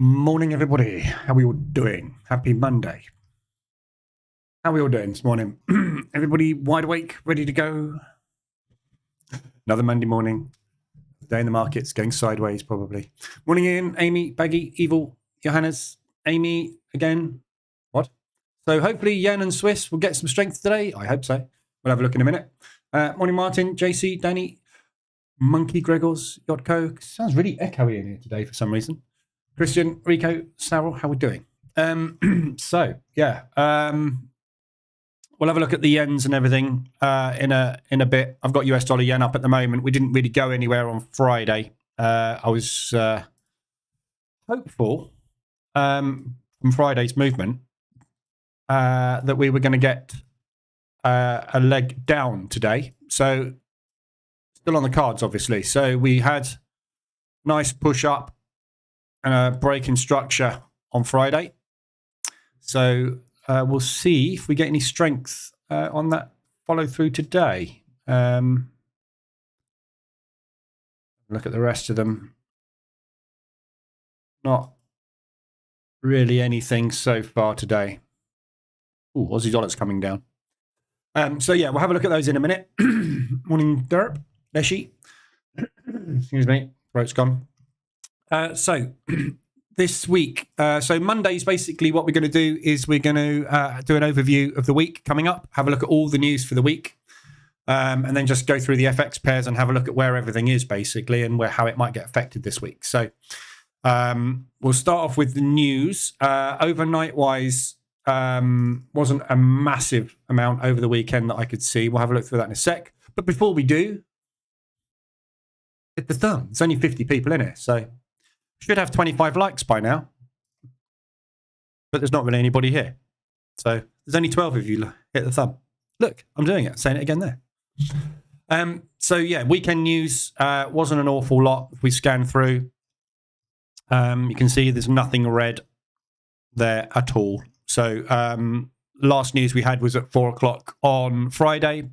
Morning, everybody. How are we all doing? Happy Monday. How are we all doing this morning? Everybody wide awake, ready to go? Another Monday morning. Day in the markets going sideways, probably. Morning, Ian, Amy, Baggy, Evil, Johannes, Amy again. What? So hopefully Yen and Swiss will get some strength today. I hope so. We'll have a look in a minute. Morning, Martin, JC, Danny, Monkey, Gregors, Yotko. Sounds really echoey in here today for some reason. Christian, Rico, Sarah, how are we doing? We'll have a look at the yens and everything in a bit. I've got US dollar yen up at the moment. We didn't really go anywhere on Friday. I was hopeful from Friday's movement that we were going to get a leg down today. So still on the cards, obviously. So we had nice push up and a break in structure on Friday. So we'll see if we get any strength on that follow through today. Look at the rest of them. Not really anything so far today. Ooh, Aussie dollar's coming down. We'll have a look at those in a minute. Morning, Derp, Leshy. Excuse me, throat's gone. This week, Monday's basically what we're going to do is we're going to do an overview of the week coming up, have a look at all the news for the week, and then just go through the FX pairs and have a look at where everything is basically and how it might get affected this week. So we'll start off with the news. Overnight-wise, wasn't a massive amount over the weekend that I could see. We'll have a look through that in a sec. But before we do, hit the thumb. There's only 50 people in here, so should have 25 likes by now, but there's not really anybody here. So there's only 12 of you. Hit the thumb. Look, I'm doing it. Saying it again there. Weekend news wasn't an awful lot. If we scan through, you can see there's nothing red there at all. So last news we had was at 4:00 on Friday.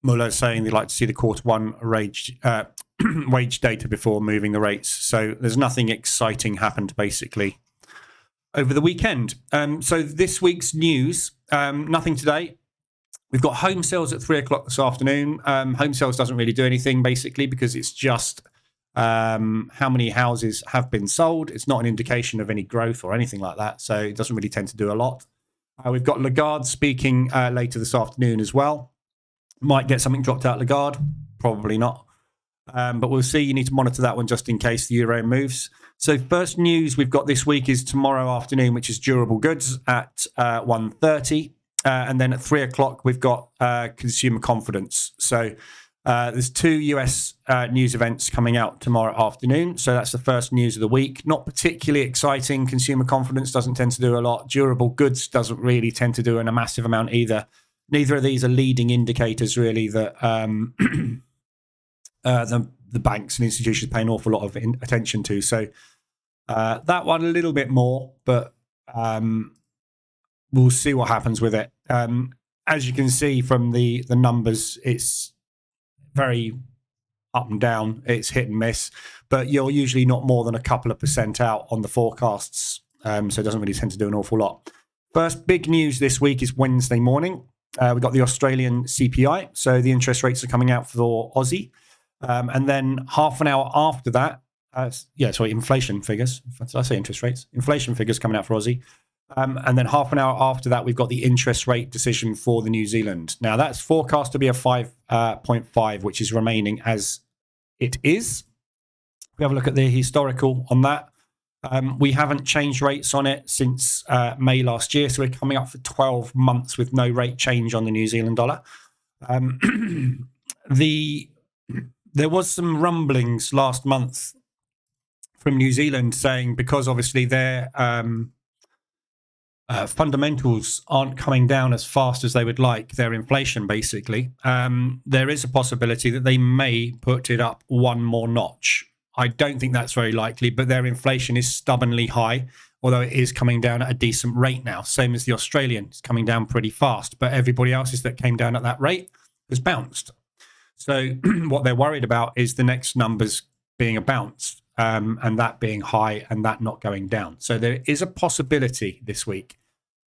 Muller saying they'd like to see the Q1 wage data before moving the rates. So there's nothing exciting happened basically over the weekend. So this week's news, nothing today. We've got home sales at 3:00 this afternoon. Home sales doesn't really do anything basically because it's just how many houses have been sold. It's not an indication of any growth or anything like that. So it doesn't really tend to do a lot. We've got Lagarde speaking later this afternoon as well. Might get something dropped out Lagarde, probably not. But we'll see. You need to monitor that one just in case the euro moves. So first news we've got this week is tomorrow afternoon, which is durable goods at 1:30. And then at 3:00, we've got consumer confidence. So there's two US news events coming out tomorrow afternoon. So that's the first news of the week. Not particularly exciting. Consumer confidence doesn't tend to do a lot. Durable goods doesn't really tend to do a massive amount either. Neither of these are leading indicators, really, that the banks and institutions pay an awful lot of attention to. So that one a little bit more, but we'll see what happens with it. As you can see from the numbers, it's very up and down. It's hit and miss, but you're usually not more than a couple of % out on the forecasts, so it doesn't really tend to do an awful lot. First big news this week is Wednesday morning. We've got the Australian CPI, so the interest rates are coming out for Aussie. And then half an hour after that, inflation figures. Did I say interest rates? Inflation figures coming out for Aussie. And then half an hour after that, we've got the interest rate decision for the New Zealand. Now, that's forecast to be a 5.5, which is remaining as it is. We have a look at the historical on that. We haven't changed rates on it since May last year, so we're coming up for 12 months with no rate change on the New Zealand dollar. There was some rumblings last month from New Zealand saying because obviously their fundamentals aren't coming down as fast as they would like, their inflation basically, there is a possibility that they may put it up one more notch. I don't think that's very likely, but their inflation is stubbornly high, although it is coming down at a decent rate now, same as the Australian. It's coming down pretty fast, but everybody else's that came down at that rate has bounced. So what they're worried about is the next numbers being a bounce, and that being high and that not going down. So there is a possibility this week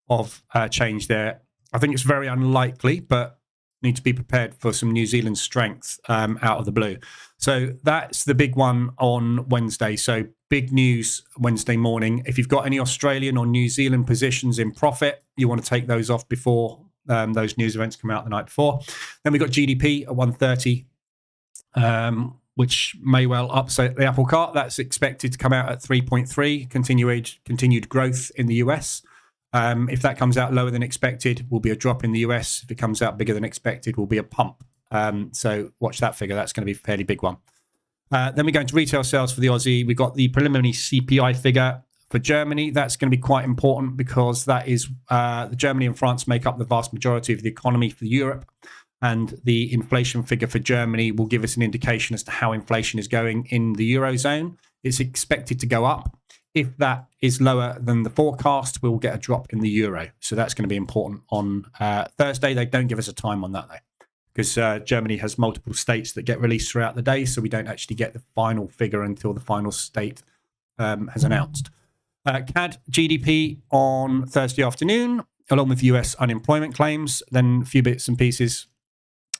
of change there. I think it's very unlikely, but need to be prepared for some New Zealand strength out of the blue. So that's the big one on Wednesday. So big news Wednesday morning. If you've got any Australian or New Zealand positions in profit, you want to take those off before those news events come out the night before. Then we've got GDP at 130, which may well upset the apple cart. That's expected to come out at 3.3, continued growth in the US. If that comes out lower than expected, will be a drop in the US. If it comes out bigger than expected, will be a pump. So watch that figure. That's going to be a fairly big one. Then we go into retail sales for the Aussie. We've got the preliminary CPI figure for Germany. That's going to be quite important because that is Germany and France make up the vast majority of the economy for Europe. And the inflation figure for Germany will give us an indication as to how inflation is going in the Eurozone. It's expected to go up. If that is lower than the forecast, we'll get a drop in the euro. So that's going to be important on Thursday. They don't give us a time on that, though, because Germany has multiple states that get released throughout the day. So we don't actually get the final figure until the final state has announced. CAD GDP on Thursday afternoon, along with US unemployment claims, then a few bits and pieces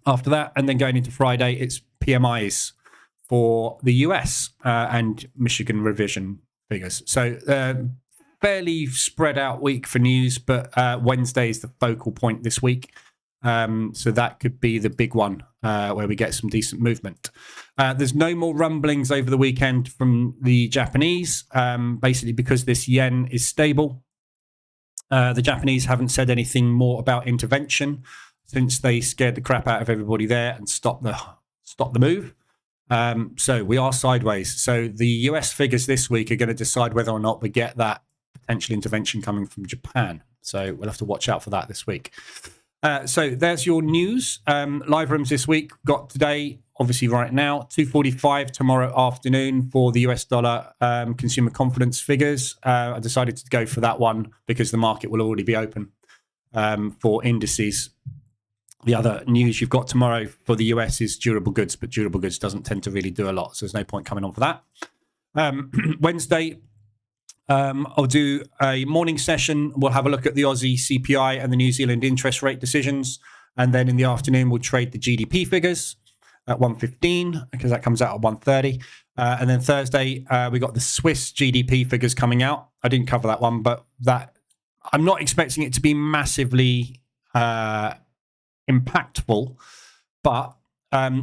after that. And then going into Friday, it's PMIs for the US and Michigan revision figures. So fairly spread out week for news, but Wednesday is the focal point this week. So that could be the big one where we get some decent movement. There's no more rumblings over the weekend from the Japanese, basically because this yen is stable. The Japanese haven't said anything more about intervention since they scared the crap out of everybody there and stopped the move. So we are sideways. So the US figures this week are going to decide whether or not we get that potential intervention coming from Japan. So we'll have to watch out for that this week. So there's your news. Live rooms this week. Got today, obviously right now, 2:45 tomorrow afternoon for the US dollar consumer confidence figures. I decided to go for that one because the market will already be open for indices. The other news you've got tomorrow for the US is durable goods, but durable goods doesn't tend to really do a lot. So there's no point coming on for that. Wednesday, I'll do a morning session. We'll have a look at the Aussie CPI and the New Zealand interest rate decisions. And then in the afternoon, we'll trade the GDP figures at 1:15 because that comes out at 1:30. And then Thursday, we got the Swiss GDP figures coming out. I didn't cover that one, but that I'm not expecting it to be massively impactful, but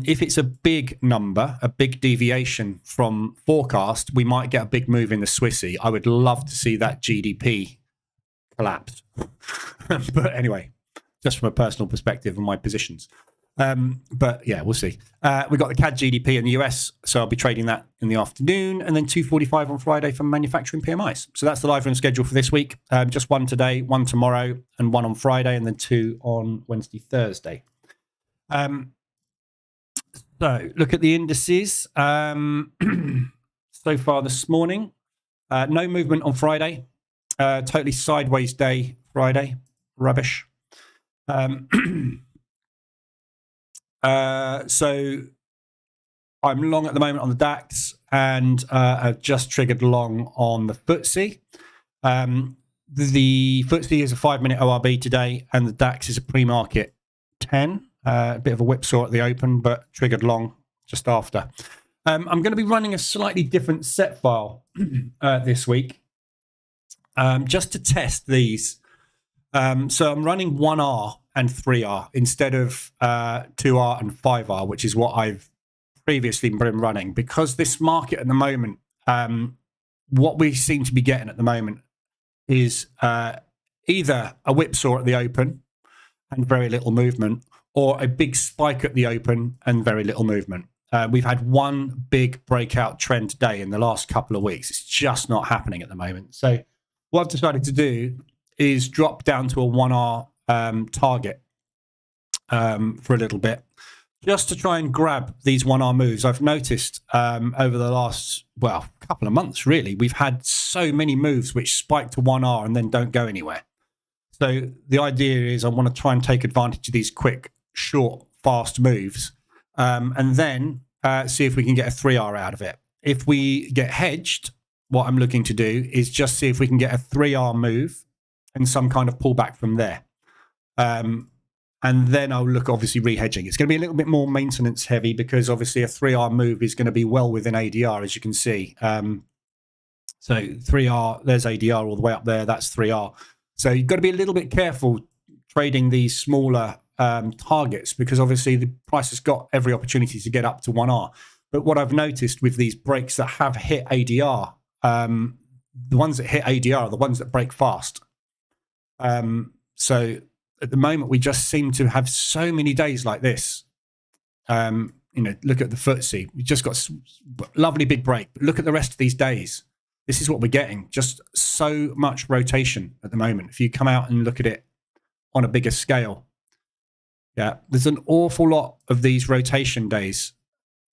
if it's a big number, a big deviation from forecast, we might get a big move in the Swissy. I would love to see that GDP collapse. But anyway, just from a personal perspective and my positions. But yeah, we'll see. We've got the CAD GDP in the US, so I'll be trading that in the afternoon, and then 2:45 on Friday for manufacturing PMIs. So that's the live room schedule for this week. Just one today, one tomorrow, and one on Friday, and then two on Wednesday, Thursday. So look at the indices. So far this morning, no movement on Friday. Totally sideways day Friday. Rubbish. So I'm long at the moment on the DAX, and I've just triggered long on the FTSE. The FTSE is a 5-minute ORB today, and the DAX is a pre-market 10. A bit of a whipsaw at the open, but triggered long just after. I'm going to be running a slightly different set file this week, just to test these. So I'm running 1R and 3R instead of 2R and 5R, which is what I've previously been running, because this market at the moment, what we seem to be getting at the moment is either a whipsaw at the open and very little movement, or a big spike at the open and very little movement. We've had one big breakout trend day in the last couple of weeks. It's just not happening at the moment. So what I've decided to do is drop down to a 1R target for a little bit, just to try and grab these 1R moves. I've noticed over the last, couple of months, really, we've had so many moves which spike to 1R and then don't go anywhere. So the idea is I want to try and take advantage of these quick, short, fast moves, and then see if we can get a 3R out of it. if we get hedged, what I'm looking to do is just see if we can get a 3R move and some kind of pullback from there. And then I'll look, obviously, re-hedging. It's going to be a little bit more maintenance heavy because obviously a 3R move is going to be well within ADR, as you can see. So 3R, there's ADR all the way up there. That's 3R. So you've got to be a little bit careful trading these smaller targets because obviously the price has got every opportunity to get up to 1R. But what I've noticed with these breaks that have hit ADR, the ones that hit ADR are the ones that break fast. So at the moment, we just seem to have so many days like this. Look at the FTSE. We just got a lovely big break. But look at the rest of these days. This is what we're getting. Just so much rotation at the moment. If you come out and look at it on a bigger scale, there's an awful lot of these rotation days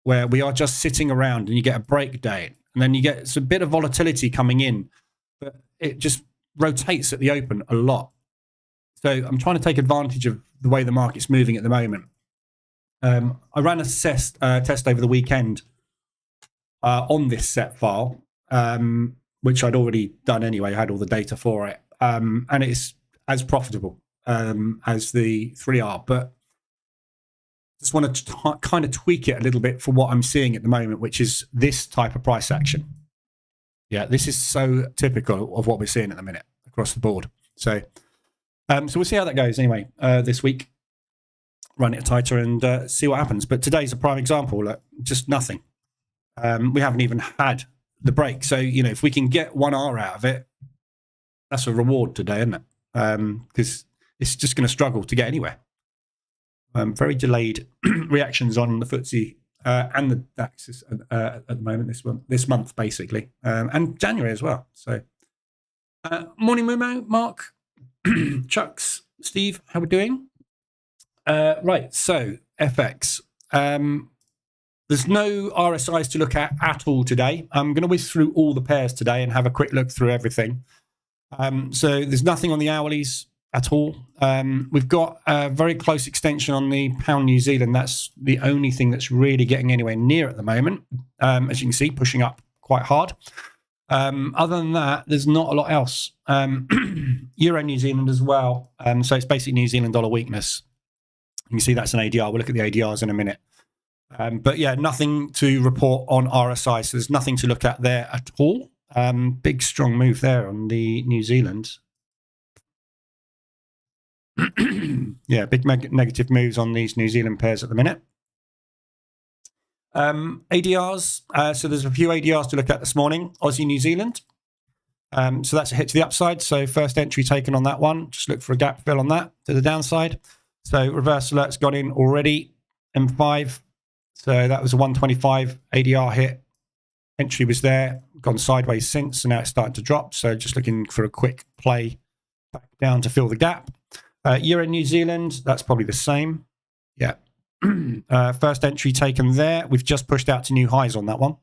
where we are just sitting around and you get a break day and then you get a bit of volatility coming in, but it just rotates at the open a lot. So I'm trying to take advantage of the way the market's moving at the moment. I ran a test over the weekend on this set file, which I'd already done anyway. I had all the data for it. And it's as profitable as the 3R. But just want to kind of tweak it a little bit for what I'm seeing at the moment, which is this type of price action. Yeah, this is so typical of what we're seeing at the minute across the board. So we'll see how that goes anyway this week. Run it tighter and see what happens. But today's a prime example. Look, just nothing. We haven't even had the break. So, if we can get 1R out of it, that's a reward today, isn't it? Because it's just going to struggle to get anywhere. Very delayed reactions on the FTSE and the DAX at the moment, this month basically, and January as well. So, morning, Momo, Mark, Chucks, Steve, how we doing? Right, so FX. There's no RSIs to look at all today. I'm going to whiz through all the pairs today and have a quick look through everything. So there's nothing on the hourlies at all. We've got a very close extension on the pound New Zealand. That's the only thing that's really getting anywhere near at the moment. As you can see, pushing up quite hard. Other than that, there's not a lot else. Euro New Zealand as well. So it's basically New Zealand dollar weakness. You can see that's an ADR. We'll look at the ADRs in a minute. But yeah, nothing to report on RSI. So there's nothing to look at there at all. Big strong move there on the New Zealand. Yeah, big negative moves on these New Zealand pairs at the minute. ADRs. So there's a few ADRs to look at this morning. Aussie, New Zealand. So that's a hit to the upside. So first entry taken on that one. Just look for a gap fill on that to the downside. So reverse alert's gone in already. M5. So that was a 125 ADR hit. Entry was there. Gone sideways since. So now it's starting to drop. So just looking for a quick play back down to fill the gap. Euro New Zealand. That's probably the same. Yeah. First entry taken there. We've just pushed out to new highs on that one.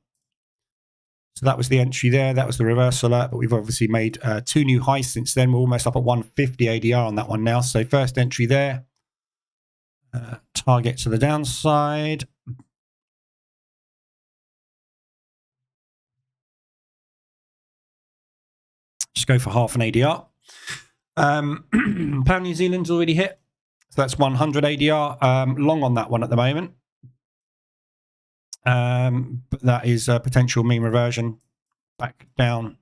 So that was the entry there. That was the reverse alert, but we've obviously made two new highs since then. We're almost up at 150 ADR on that one now. So first entry there. Target to the downside. Just go for half an ADR. Pound New Zealand's already hit. So that's 100 ADR. Long on that one at the moment. But that is a potential mean reversion back down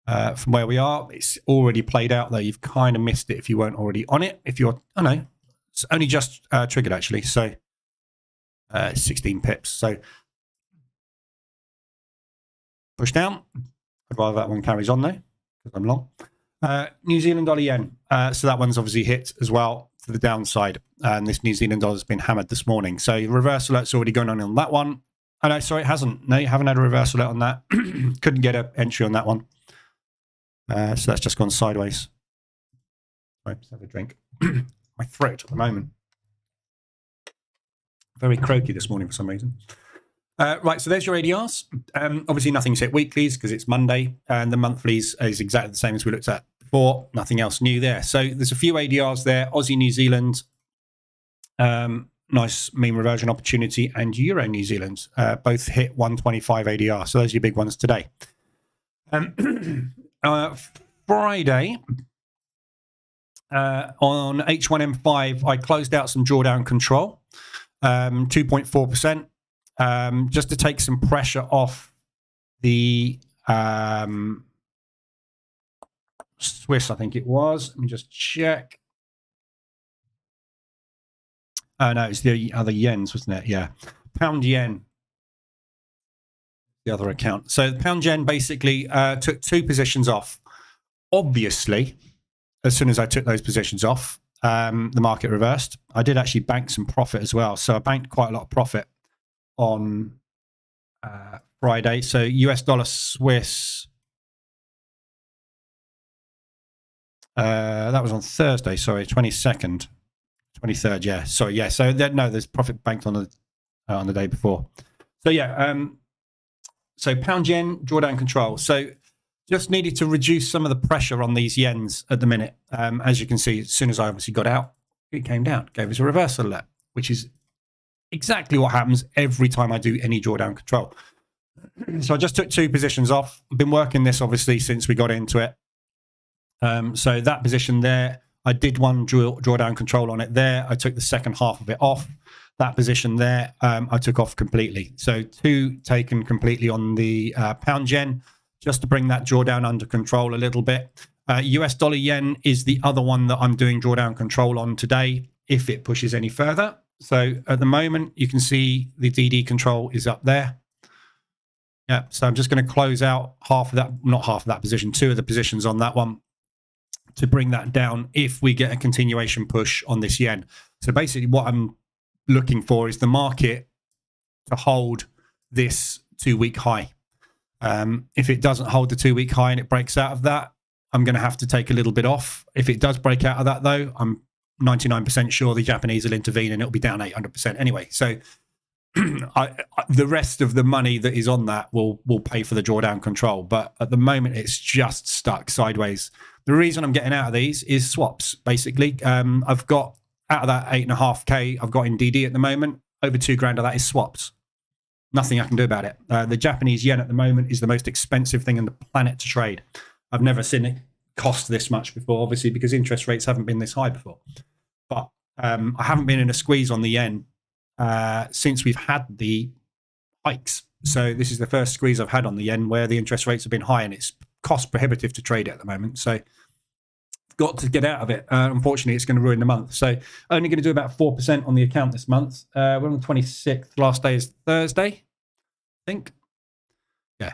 from where we are. It's already played out, though. You've kind of missed it if you weren't already on it. If you're, I know, it's only just triggered, actually. So 16 pips. So push down. I'd rather that one carries on, though, because I'm long. New Zealand dollar yen. So that one's obviously hit as well to the downside. And this New Zealand dollar has been hammered this morning. So reverse alert's already going on that one. Oh, no, sorry, it hasn't. No, you haven't had a reverse alert on that. Couldn't get an entry on that one. So that's just gone sideways. Sorry, let's have a drink. My throat at the moment. Very croaky this morning for some reason. Right, so there's your ADRs. Obviously, nothing's hit weeklies because it's Monday, and the monthlies is exactly the same as we looked at before. Nothing else new there. So there's a few ADRs there. Aussie, New Zealand. nice mean reversion opportunity, and Euro New Zealand both hit 125 ADR. So those are your big ones today. Friday, on H1M5, I closed out some drawdown control, 2.4%, just to take some pressure off the Swiss, I think it was. Let me just check. Oh, no, it's the other yens, wasn't it? Yeah. Pound yen, the other account. So the pound yen basically took 2 positions off. Obviously, as soon as I took those positions off, the market reversed. I did actually bank some profit as well. So I banked quite a lot of profit on Friday. So US dollar Swiss, that was on Thursday, sorry, 22nd. 23rd, yeah. Sorry, yeah. So no, there's profit banked on the day before. So yeah, so pound yen drawdown control. So just needed to reduce some of the pressure on these yens at the minute. As you can see, as soon as I obviously got out, it came down, gave us a reversal alert, which is exactly what happens every time I do any drawdown control. So I just took 2 positions off. I've been working this obviously since we got into it. So that position there, I did one drawdown control on it there. I took the second half of it off. That position there, I took off completely. So 2 taken completely on the pound yen, just to bring that drawdown under control a little bit. US dollar yen is the other one that I'm doing drawdown control on today, if it pushes any further. So at the moment, you can see the DD control is up there. Yeah, so I'm just going to close out half of that, not half of that position, 2 of the positions on that one, to bring that down if we get a continuation push on this yen. So basically what I'm looking for is the market to hold this 2-week high. If it doesn't hold the 2-week high and it breaks out of that, I'm going to have to take a little bit off. If it does break out of that, though, I'm 99% sure the Japanese will intervene and it'll be down 800% anyway. So the rest of the money that is on that will pay for the drawdown control. But at the moment, it's just stuck sideways. The reason I'm getting out of these is swaps, basically. I've got out of that 8.5K I've got in DD at the moment, over 2 grand of that is swaps. Nothing I can do about it. The Japanese yen at the moment is the most expensive thing on the planet to trade. I've never seen it cost this much before, obviously, because interest rates haven't been this high before. But I haven't been in a squeeze on the yen since we've had the hikes. So this is the first squeeze I've had on the yen where the interest rates have been high and it's cost prohibitive to trade it at the moment. So got to get out of it. Unfortunately, it's going to ruin the month. So only going to do about 4% on the account this month. We're on the 26th. Last day is Thursday, I think. Yeah.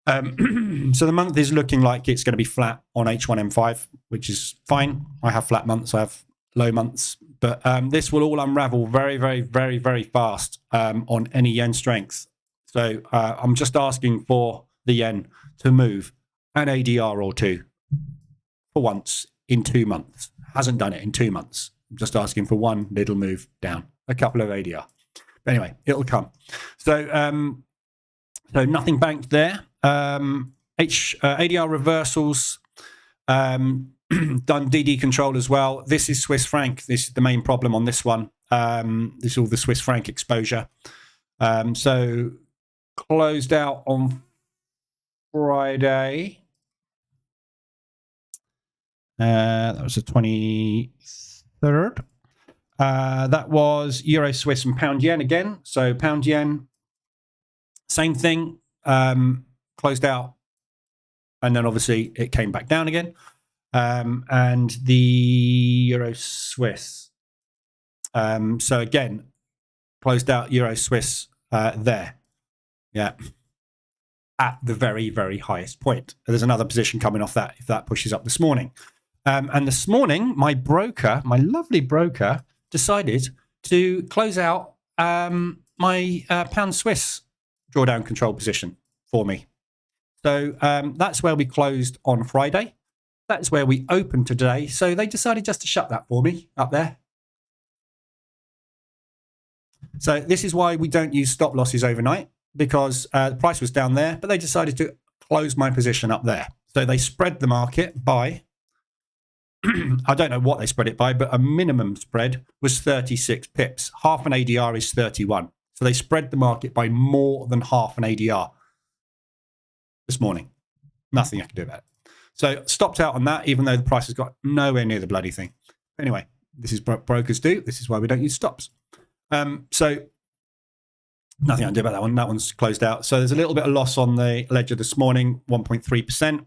So the month is looking like it's going to be flat on H1M5, which is fine. I have flat months. I have low months. But this will all unravel very, very, very, very fast on any yen strength. So I'm just asking for the yen to move an ADR or 2 for once in 2 months. Hasn't done it in 2 months. I'm just asking for one little move down, a couple of ADR. But anyway, it'll come. So so nothing banked there. ADR reversals, done DD control as well. This is Swiss franc. This is the main problem on this one. This is all the Swiss franc exposure. So closed out on Friday. That was the 23rd. That was Euro, Swiss, and Pound Yen again. So Pound Yen, same thing. Closed out, and then obviously it came back down again. And the Euro, Swiss. So again, closed out Euro, Swiss there. Yeah. At the very, very highest point. There's another position coming off that if that pushes up this morning. And this morning, my broker, my lovely broker, decided to close out my pound Swiss drawdown control position for me. So that's where we closed on Friday. That's where we opened today. So they decided just to shut that for me up there. So this is why we don't use stop losses overnight, because the price was down there, but they decided to close my position up there. So they spread the market by I don't know what they spread it by, but a minimum spread was 36 pips. Half an ADR is 31. So they spread the market by more than half an ADR this morning. Nothing I can do about it. So stopped out on that, even though the price has got nowhere near the bloody thing. Anyway, this is what brokers do. This is why we don't use stops. So nothing I can do about that one. That one's closed out. So there's a little bit of loss on the ledger this morning, 1.3%.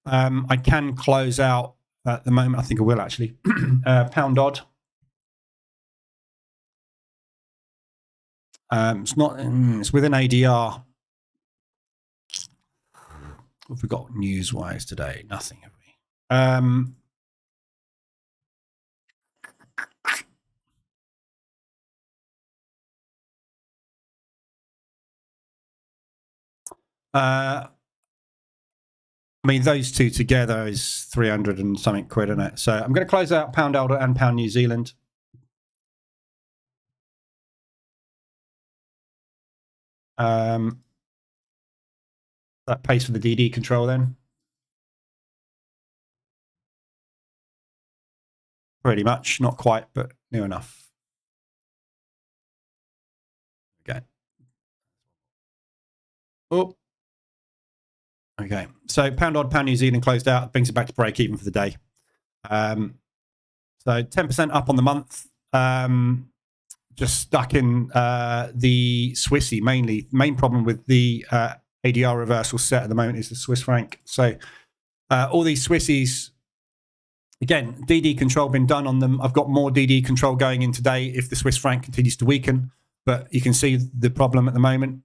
I can close out at the moment. I think I will actually. Pound odd. It's not. It's within ADR. What have we got news-wise today? Nothing, have we? I mean, those two together is 300 and something quid, isn't it? So I'm going to close out pound AUD and pound New Zealand. That pays for the DD control then. Pretty much, not quite, but near enough. Okay. Oh. Okay. So pound odd, pound New Zealand closed out, brings it back to break even for the day. So 10% up on the month. Just stuck in the Swissy mainly. Main problem with the ADR reversal set at the moment is the Swiss franc. So all these Swissies, again, DD control been done on them. I've got more DD control going in today if the Swiss franc continues to weaken. But you can see the problem at the moment.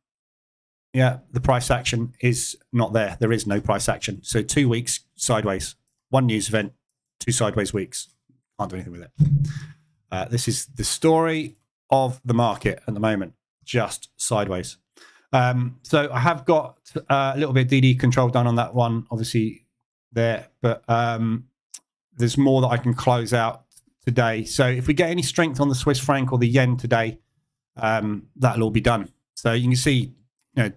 Yeah, the price action is not there. There is no price action. So 2 weeks sideways. One news event, 2 sideways weeks. Can't do anything with it. This is the story of the market at the moment, just sideways. So I have got a little bit of DD control done on that one, obviously there, but there's more that I can close out today. So if we get any strength on the Swiss franc or the yen today, that'll all be done. So you can see, I'm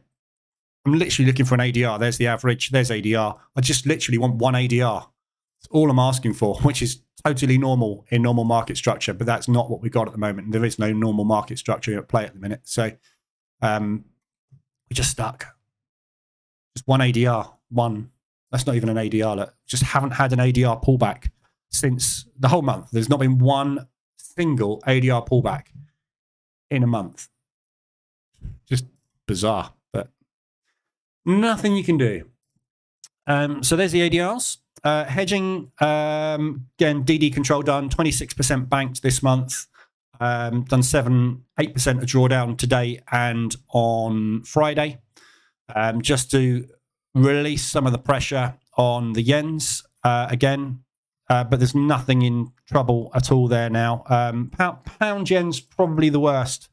literally looking for an ADR. There's the average. There's ADR. I just literally want one ADR. That's all I'm asking for, which is totally normal in normal market structure, but that's not what we got at the moment. There is no normal market structure at play at the minute. So we're just stuck. Just one ADR. One. That's not even an ADR. Look. Just haven't had an ADR pullback since the whole month. There's not been one single ADR pullback in a month. Just bizarre, but nothing you can do. So there's the ADRs. Hedging, again, DD control done, 26% banked this month. Done 8% of drawdown today and on Friday, just to release some of the pressure on the yens again. But there's nothing in trouble at all there now. Pound yen's probably the worst.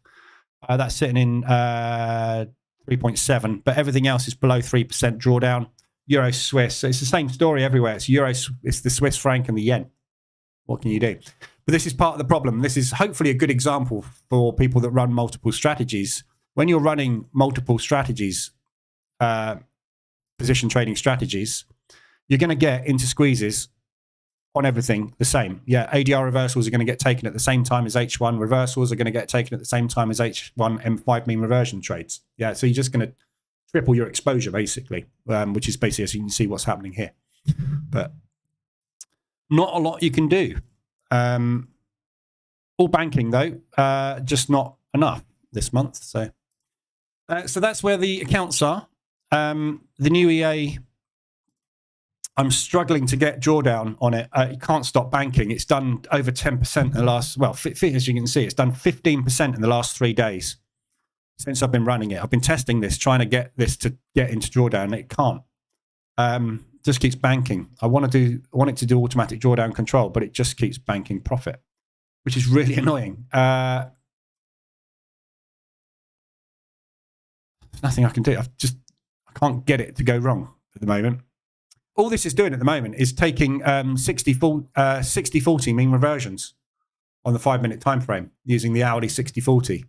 That's sitting in 3.7, but everything else is below 3% drawdown. Euro Swiss, so it's the same story everywhere. It's it's the Swiss franc and the yen. What can you do? But this is part of the problem. This is hopefully a good example for people that run multiple strategies. When you're running multiple strategies, position trading strategies, you're going to get into squeezes on everything the same. Yeah, ADR reversals are going to get taken at the same time as H1. Reversals are going to get taken at the same time as H1 M5 mean reversion trades. Yeah, so you're just going to triple your exposure, basically, which is basically, as you can see, what's happening here. But not a lot you can do. All banking, though, just not enough this month. So that's where the accounts are. The new EA, I'm struggling to get drawdown on it. It can't stop banking. It's done over 10% in the last, well, as you can see, it's done 15% in the last 3 days. Since I've been running it, I've been testing this, trying to get this to get into drawdown. It can't. Just keeps banking. I want it to do automatic drawdown control, but it just keeps banking profit, which is really annoying. Nothing I can do. I can't get it to go wrong at the moment. All this is doing at the moment is taking 60-40 mean reversions on the 5-minute time frame using the hourly 60-40.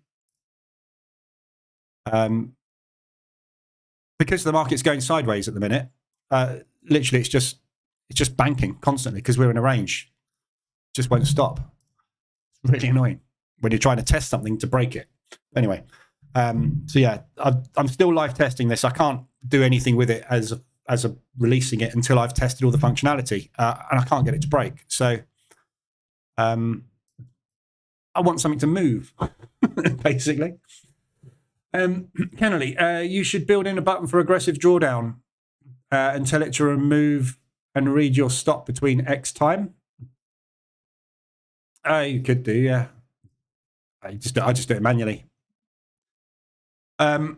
Because the market's going sideways at the minute, literally it's just it's just banking constantly because we're in a range. It just won't stop. It's really annoying when you're trying to test something to break it. Anyway, so yeah, I'm still live testing this. I can't do anything with it as a releasing it until I've tested all the functionality, and I can't get it to break. So I want something to move, basically. Kennelly, you should build in a button for aggressive drawdown and tell it to remove and read your stop between X time. You could do, yeah. I just do it manually. Yeah,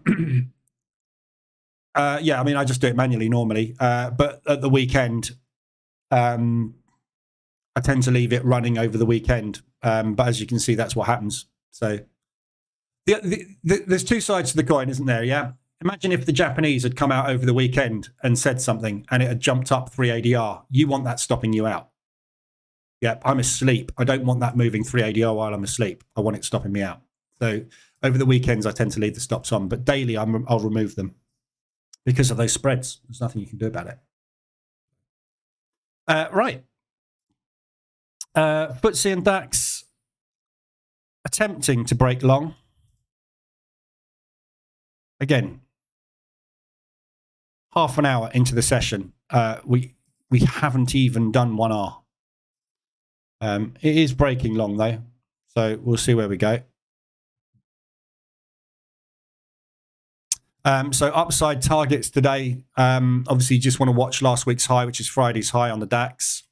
I mean, I just do it manually normally, but at the weekend, I tend to leave it running over the weekend. But as you can see, that's what happens. So there's two sides to the coin, isn't there? Yeah. Imagine if the Japanese had come out over the weekend and said something and it had jumped up 3 ADR. You want that stopping you out. Yeah, I'm asleep. I don't want that moving 3 ADR while I'm asleep. I want it stopping me out. So over the weekends, I tend to leave the stops on, but daily I'll remove them because of those spreads. There's nothing you can do about it. Right. FTSE and DAX attempting to break long. Again, half an hour into the session, we haven't even done 1R. It is breaking long though, so we'll see where we go. So upside targets today. Obviously, you just want to watch last week's high, which is Friday's high on the DAX.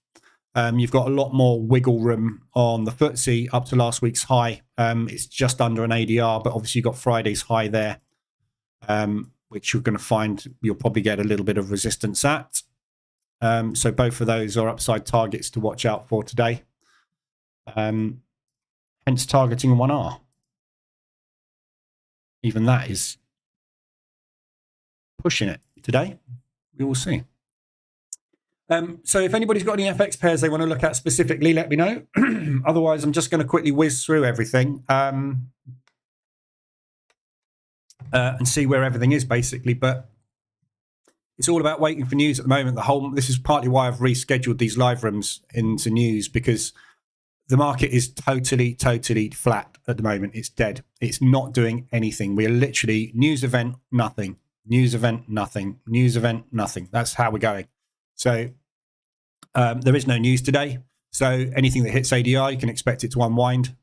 You've got a lot more wiggle room on the FTSE up to last week's high. It's just under an ADR, but obviously you've got Friday's high there, which you're going to find you'll probably get a little bit of resistance at. So both of those are upside targets to watch out for today. Hence targeting 1R. Even that is pushing it today. We will see. So if anybody's got any FX pairs they want to look at specifically, let me know. Otherwise, I'm just going to quickly whiz through everything and see where everything is, basically. But it's all about waiting for news at the moment. This is partly why I've rescheduled these live rooms into news, because the market is totally flat at the moment. It's dead. It's not doing anything. We're literally news event, nothing. News event, nothing. News event, nothing. That's how we're going. So there is no news today. So anything that hits ADR, you can expect it to unwind.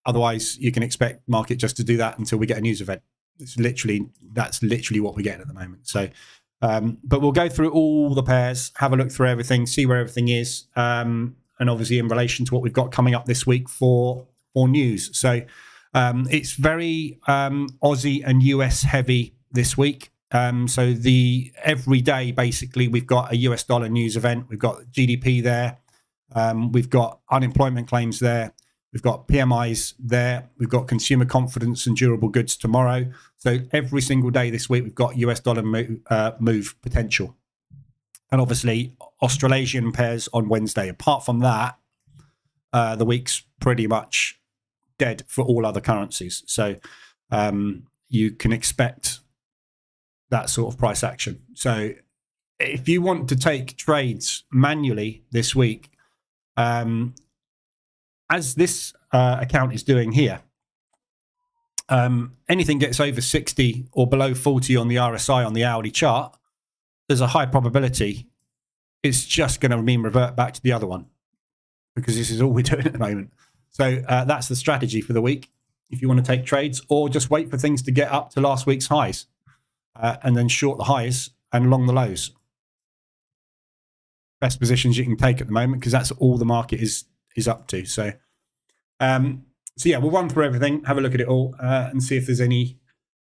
Otherwise, you can expect market just to do that until we get a news event. That's literally what we're getting at the moment. So, but we'll go through all the pairs, have a look through everything, see where everything is, and obviously in relation to what we've got coming up this week for news. So it's very Aussie and US heavy this week. So every day, basically, we've got a US dollar news event. We've got GDP there. We've got unemployment claims there. We've got PMIs there. We've got consumer confidence and durable goods tomorrow. So every single day this week, we've got US dollar move potential. And obviously, Australasian pairs on Wednesday. Apart from that, the week's pretty much dead for all other currencies. So you can expect that sort of price action. So if you want to take trades manually this week, as this account is doing here, anything gets over 60 or below 40 on the RSI on the hourly chart, there's a high probability it's just going to mean revert back to the other one, because this is all we're doing at the moment. So that's the strategy for the week if you want to take trades, or just wait for things to get up to last week's highs and then short the highs and long the lows. Best positions you can take at the moment, because that's all the market is up to. So yeah, we'll run through everything, have a look at it all, and see if there's any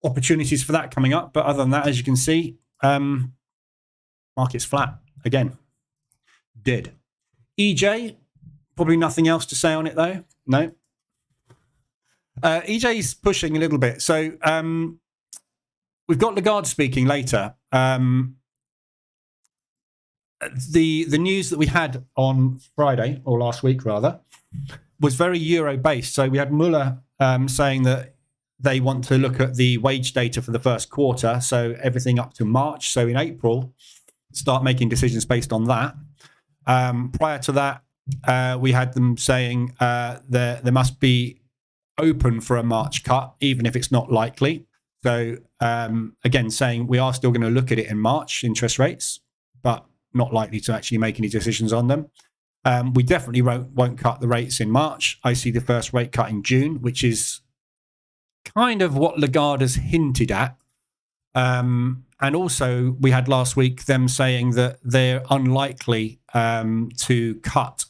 opportunities for that coming up. But other than that, as you can see, market's flat again, dead. EJ, probably nothing else to say on it though. No. EJ's pushing a little bit. So we've got Lagarde speaking later. The news that we had on Friday, or last week rather, was very euro based. So we had Muller saying that they want to look at the wage data for the first quarter, so everything up to March. So in April, start making decisions based on that. Prior to that, we had them saying there must be open for a March cut, even if it's not likely. So again, saying we are still going to look at it in March, interest rates, but not likely to actually make any decisions on them. We definitely won't cut the rates in March. I see the first rate cut in June, which is kind of what Lagarde has hinted at. And also, we had last week them saying that they're unlikely to cut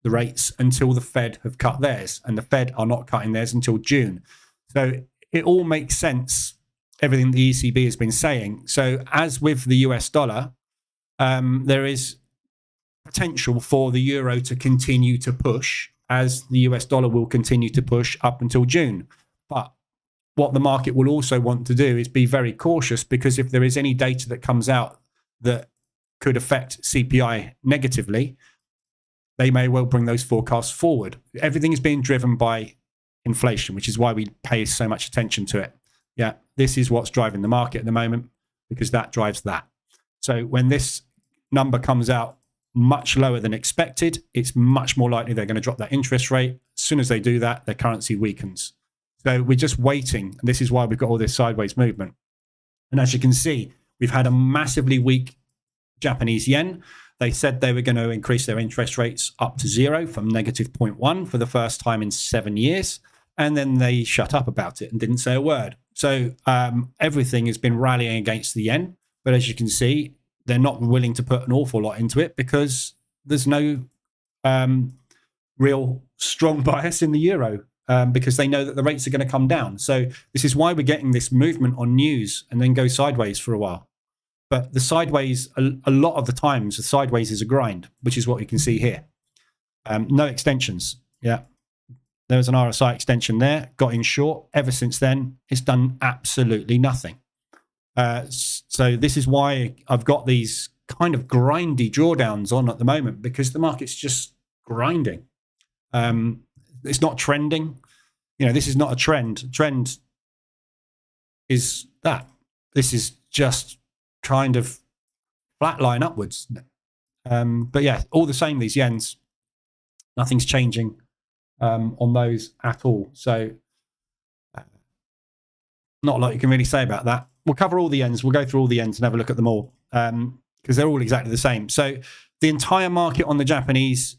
the rates until the Fed have cut theirs, and the Fed are not cutting theirs until June. So it all makes sense, everything the ECB has been saying. So as with the US dollar, there is potential for the euro to continue to push, as the US dollar will continue to push up until June. But what the market will also want to do is be very cautious, because if there is any data that comes out that could affect CPI negatively, they may well bring those forecasts forward. Everything is being driven by inflation, which is why we pay so much attention to it. Yeah, this is what's driving the market at the moment, because that drives that. So when this number comes out much lower than expected, it's much more likely they're going to drop that interest rate. As soon as they do that, their currency weakens. So we're just waiting. And this is why we've got all this sideways movement. And as you can see, we've had a massively weak Japanese yen. They said they were going to increase their interest rates up to 0 from negative 0.1 for the first time in 7 years. And then they shut up about it and didn't say a word. So everything has been rallying against the yen. But as you can see, they're not willing to put an awful lot into it, because there's no real strong bias in the euro, because they know that the rates are going to come down. So this is why we're getting this movement on news and then go sideways for a while. But the sideways, a lot of the times, the sideways is a grind, which is what you can see here. No extensions. Yeah. There was an RSI extension there, got in short. Ever since then, it's done absolutely nothing. So this is why I've got these kind of grindy drawdowns on at the moment, because the market's just grinding. It's not trending. You know, this is not a trend. Trend is that. This is just kind of flatline upwards. But yeah, all the same, these yens, nothing's changing on those at all. So not a lot you can really say about that. We'll cover all the yens. We'll go through all the yens and have a look at them all, because they're all exactly the same. So the entire market on the Japanese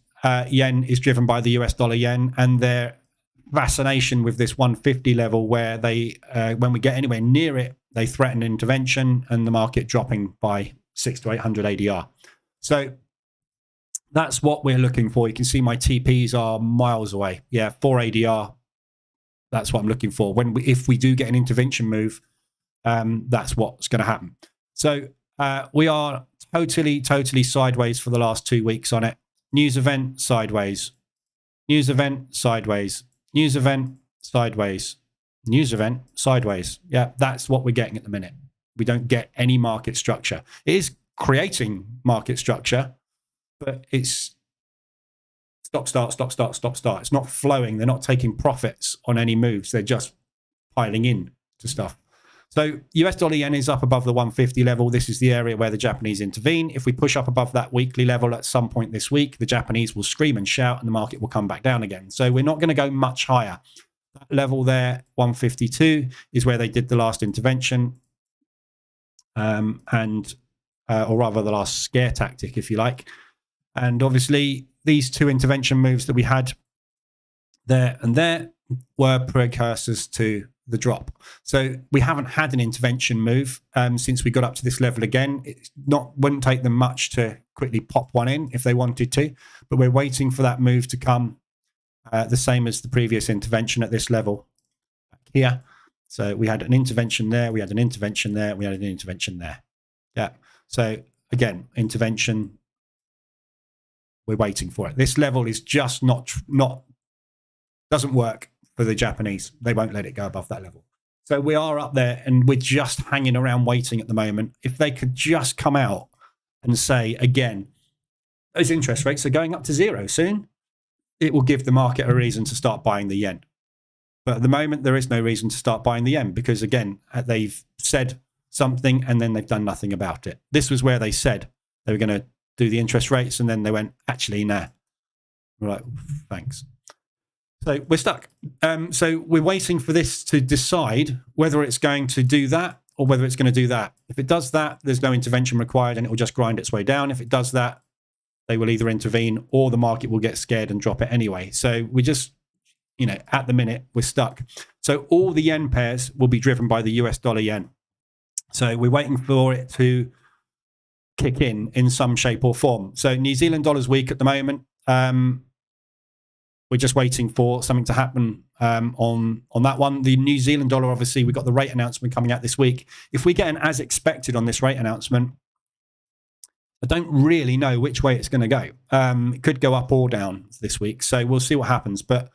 yen is driven by the US dollar yen, and their vacillation with this 150 level, where they, when we get anywhere near it, they threaten intervention and the market dropping by 600 to 800 ADR. So that's what we're looking for. You can see my TPs are miles away. Yeah, 4 ADR. That's what I'm looking for. If we do get an intervention move, that's what's going to happen. So we are totally sideways for the last 2 weeks on it. News event, sideways. News event, sideways. News event, sideways. News event, sideways. Yeah, that's what we're getting at the minute. We don't get any market structure. It is creating market structure, but it's stop, start, stop, start, stop, start. It's not flowing. They're not taking profits on any moves. They're just piling in to stuff. So US dollar yen is up above the 150 level. This is the area where the Japanese intervene. If we push up above that weekly level at some point this week, the Japanese will scream and shout and the market will come back down again. So we're not going to go much higher. That level there, 152, is where they did the last intervention, or rather the last scare tactic, if you like. And obviously, these two intervention moves that we had there and there were precursors to the drop. So we haven't had an intervention move since we got up to this level again. It wouldn't take them much to quickly pop one in if they wanted to, but we're waiting for that move to come, the same as the previous intervention at this level here. So we had an intervention there, we had an intervention there, we had an intervention there. Yeah. So again, intervention, we're waiting for it. This level is just not doesn't work for the Japanese. They won't let it go above that level. So we are up there and we're just hanging around waiting at the moment. If they could just come out and say, again, those interest rates are going up to 0 soon, it will give the market a reason to start buying the yen. But at the moment, there is no reason to start buying the yen because, again, they've said something, and then they've done nothing about it. This was where they said they were going to do the interest rates, and then they went, actually, nah. We're like, thanks. So we're stuck. So we're waiting for this to decide whether it's going to do that or whether it's going to do that. If it does that, there's no intervention required and it will just grind its way down. If it does that, they will either intervene or the market will get scared and drop it anyway. So we just, at the minute, we're stuck. So all the yen pairs will be driven by the US dollar yen. So we're waiting for it to kick in some shape or form. So New Zealand dollar's weak at the moment. We're just waiting for something to happen on that one. The New Zealand dollar, obviously, we've got the rate announcement coming out this week. If we get an as expected on this rate announcement, I don't really know which way it's going to go. It could go up or down this week, so we'll see what happens. But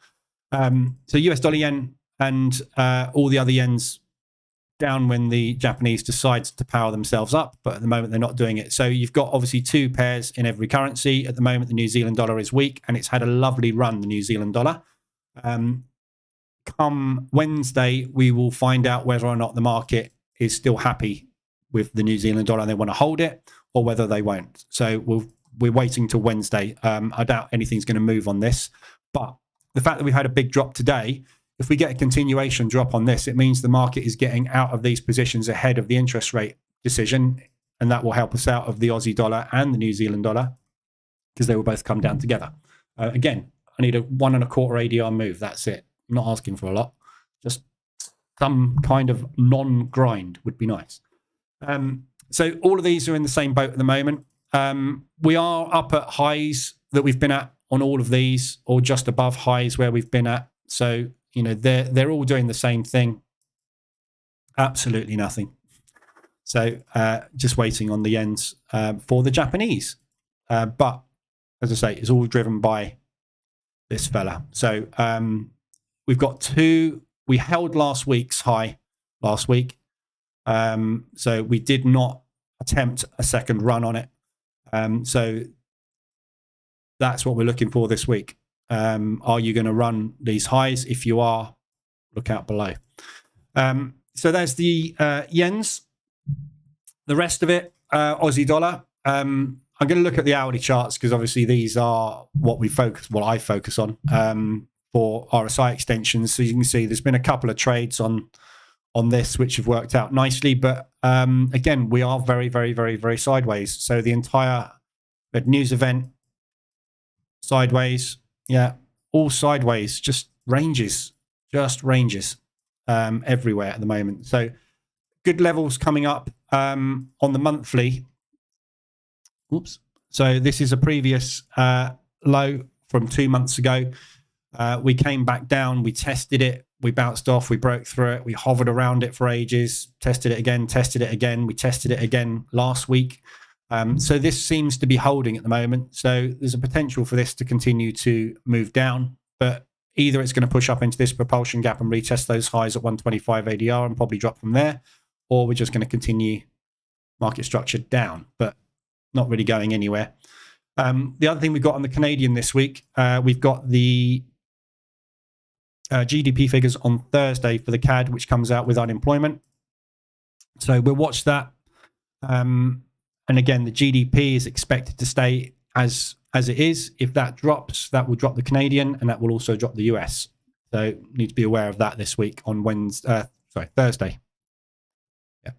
so US dollar yen and all the other yens down when the Japanese decides to power themselves up, but at the moment they're not doing it. So you've got obviously two pairs in every currency. At the moment, the New Zealand dollar is weak, and it's had a lovely run, the New Zealand dollar. Come Wednesday, we will find out whether or not the market is still happy with the New Zealand dollar and they want to hold it, or whether they won't. So we're waiting till Wednesday. I doubt anything's going to move on this, but the fact that we've had a big drop today, if we get a continuation drop on this, it means the market is getting out of these positions ahead of the interest rate decision, and that will help us out of the Aussie dollar and the New Zealand dollar because they will both come down together. Again, I need a 1.25 ADR move. That's it. I'm not asking for a lot. Just some kind of non-grind would be nice. So all of these are in the same boat at the moment. We are up at highs that we've been at on all of these, or just above highs where we've been at. So they're all doing the same thing. Absolutely nothing. So just waiting on the yens for the Japanese. But as I say, it's all driven by this fella. So we've got two. We held last week's high last week. So we did not attempt a second run on it. So that's what we're looking for this week. Are you going to run these highs? If you are, look out below. So there's the yens. The rest of it, Aussie dollar. I'm going to look at the hourly charts because obviously these are what I focus on for RSI extensions. So you can see there's been a couple of trades on this which have worked out nicely, but again, we are very, very, very, very sideways. So the entire news event sideways. Yeah, all sideways, just ranges everywhere at the moment. So good levels coming up on the monthly. Oops. So this is a previous low from 2 months ago. We came back down, we tested it, we bounced off, we broke through it, we hovered around it for ages, tested it again, we tested it again last week. So this seems to be holding at the moment. So there's a potential for this to continue to move down, but either it's going to push up into this propulsion gap and retest those highs at 125 ADR and probably drop from there, or we're just going to continue market structure down, but not really going anywhere. The other thing we've got on the Canadian this week, we've got the GDP figures on Thursday for the CAD, which comes out with unemployment. So we'll watch that. And again, the GDP is expected to stay as it is. If that drops, that will drop the Canadian, and that will also drop the US. So need to be aware of that this week on Thursday. Yeah.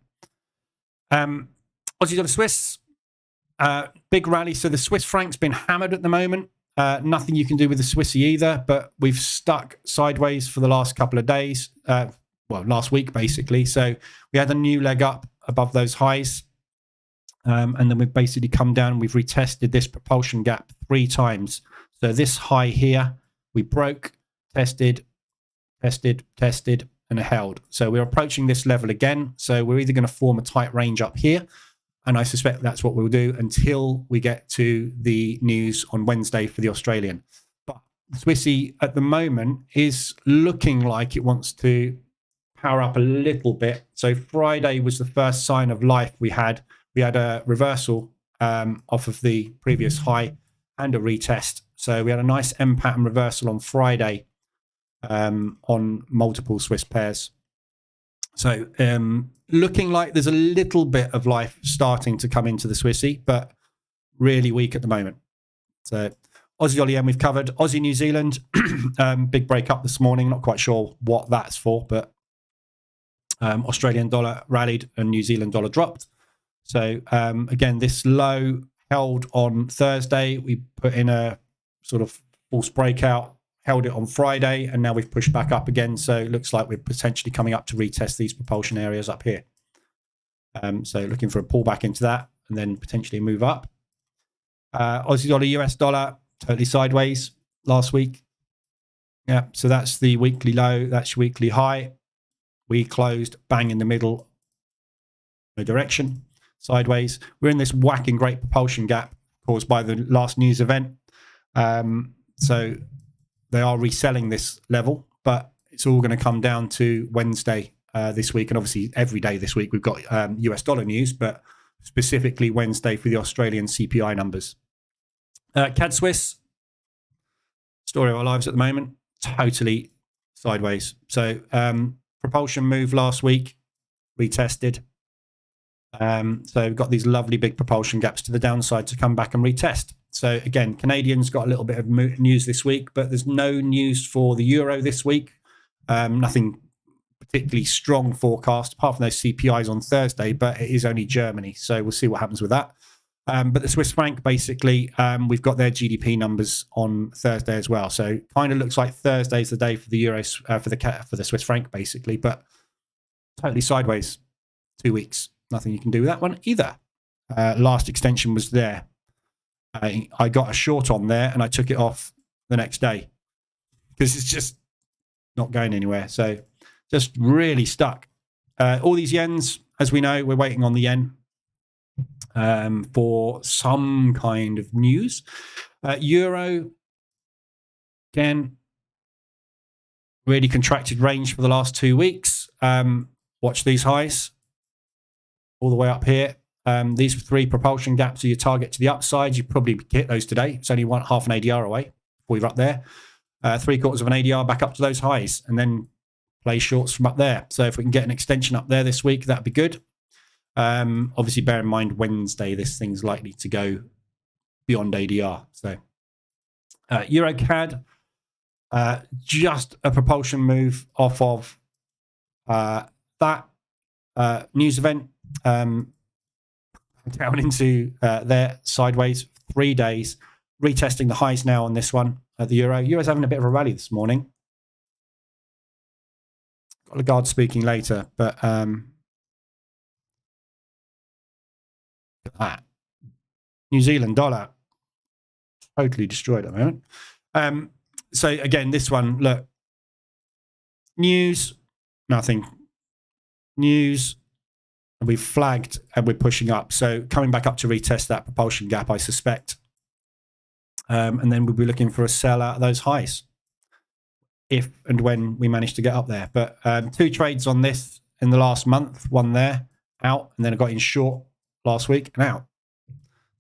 Aussie dollar Swiss, big rally. So the Swiss franc's been hammered at the moment. Nothing you can do with the Swissy either, but we've stuck sideways for the last couple of days. Last week basically. So we had a new leg up above those highs. And then we've basically come down, we've retested this propulsion gap 3 times. So this high here, we broke, tested, and held. So we're approaching this level again. So we're either going to form a tight range up here, and I suspect that's what we'll do until we get to the news on Wednesday for the Australian. But Swissy at the moment is looking like it wants to power up a little bit. So Friday was the first sign of life we had. We had a reversal off of the previous high and a retest. So we had a nice M pattern reversal on Friday on multiple Swiss pairs. So looking like there's a little bit of life starting to come into the Swissy, but really weak at the moment. So Aussie dollar yen we've covered. Aussie New Zealand, big break up this morning. Not quite sure what that's for, but Australian dollar rallied and New Zealand dollar dropped. So again, this low held on Thursday. We put in a sort of false breakout, held it on Friday, and now we've pushed back up again. So it looks like we're potentially coming up to retest these propulsion areas up here. So looking for a pullback into that and then potentially move up. Aussie dollar, US dollar, totally sideways last week. Yeah, so that's the weekly low, that's your weekly high. We closed bang in the middle, no direction, sideways. We're in this whacking great propulsion gap caused by the last news event. So they are reselling this level, but it's all going to come down to Wednesday this week. And obviously every day this week we've got US dollar news, but specifically Wednesday for the Australian CPI numbers. CAD Swiss, story of our lives at the moment, totally sideways. So propulsion move last week, retested. So we've got these lovely big propulsion gaps to the downside to come back and retest. So again, Canadians got a little bit of news this week, but there's no news for the euro this week. Nothing particularly strong forecast apart from those CPIs on Thursday, but it is only Germany. So we'll see what happens with that. But the Swiss franc, basically, we've got their GDP numbers on Thursday as well. So kind of looks like Thursday's the day for the euros, for the Swiss franc, basically, but totally sideways. 2 weeks. Nothing you can do with that one either. Last extension was there. I got a short on there and I took it off the next day because it's just not going anywhere. So just really stuck. All these yens, as we know, we're waiting on the yen for some kind of news. Euro, again, really contracted range for the last 2 weeks. Watch these highs all the way up here. These 3 propulsion gaps are your target to the upside. You probably hit those today. It's only half an ADR away before you're up there. 3/4 of an ADR back up to those highs and then play shorts from up there. So if we can get an extension up there this week, that'd be good. Obviously, bear in mind Wednesday, this thing's likely to go beyond ADR. So Euro CAD, just a propulsion move off of that news event. Down into there sideways 3 days, retesting the highs now on this one at the euro. Euro's having a bit of a rally this morning. Got Lagarde speaking later, but New Zealand dollar totally destroyed at the moment. So again, this one, look, news, nothing. News, and we've flagged and we're pushing up. So coming back up to retest that propulsion gap, I suspect. And then we'll be looking for a sell out of those highs if and when we manage to get up there. But 2 trades on this in the last month, one there, out, and then I got in short last week and out.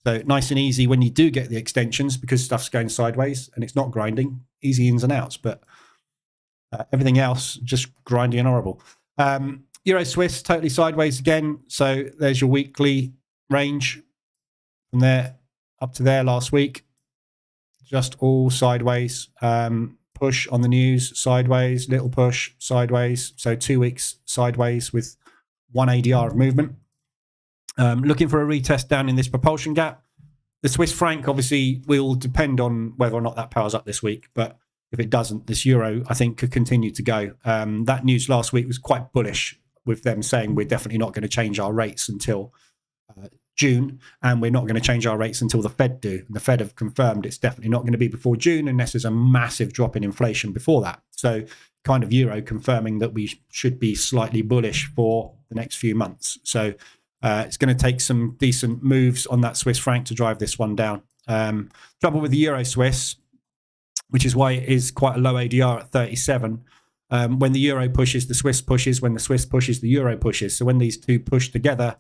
So nice and easy when you do get the extensions because stuff's going sideways and it's not grinding, easy ins and outs, but everything else just grinding and horrible. Euro Swiss totally sideways again. So there's your weekly range from there up to there last week. Just all sideways. Push on the news, sideways, little push, sideways. So 2 weeks sideways with 1 ADR of movement. Looking for a retest down in this propulsion gap. The Swiss franc obviously will depend on whether or not that powers up this week. But if it doesn't, this euro, I think, could continue to go. That news last week was quite bullish, with them saying we're definitely not going to change our rates until June, and we're not going to change our rates until the Fed do. And the Fed have confirmed it's definitely not going to be before June unless there's a massive drop in inflation before that. So kind of euro confirming that we should be slightly bullish for the next few months. So it's going to take some decent moves on that Swiss franc to drive this one down. Trouble with the Euro Swiss, which is why it is quite a low ADR at 37. When the euro pushes, the Swiss pushes. When the Swiss pushes, the euro pushes. So when these two push together,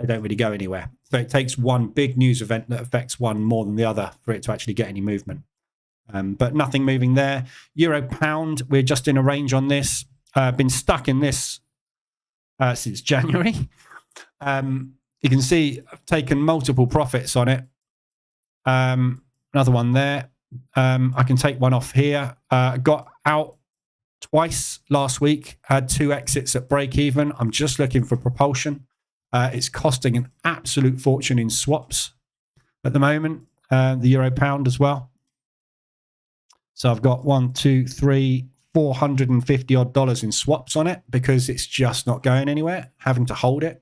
they don't really go anywhere. So it takes one big news event that affects one more than the other for it to actually get any movement. But nothing moving there. Euro pound, we're just in a range on this. Been stuck in this since January. You can see I've taken multiple profits on it. Another one there. I can take one off here. Got out twice last week. Had 2 exits at break even. I'm just looking for propulsion. It's costing an absolute fortune in swaps at the moment. The euro pound as well. So I've got $450 odd in swaps on it because it's just not going anywhere. Having to hold it.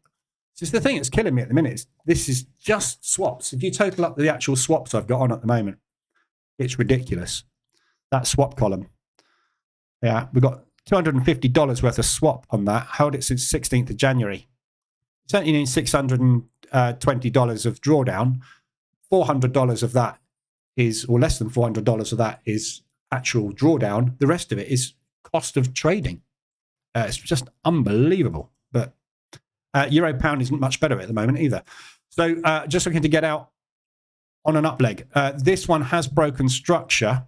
This is the thing that's killing me at the minute. This is just swaps. If you total up the actual swaps I've got on at the moment, it's ridiculous. That swap column. Yeah, we've got $250 worth of swap on that. Held it since 16th of January. It's only needs $620 of drawdown. $400 of that is, or less than $400 of that is actual drawdown. The rest of it is cost of trading. It's just unbelievable. But euro pound isn't much better at the moment either. So just looking to get out on an up leg. This one has broken structure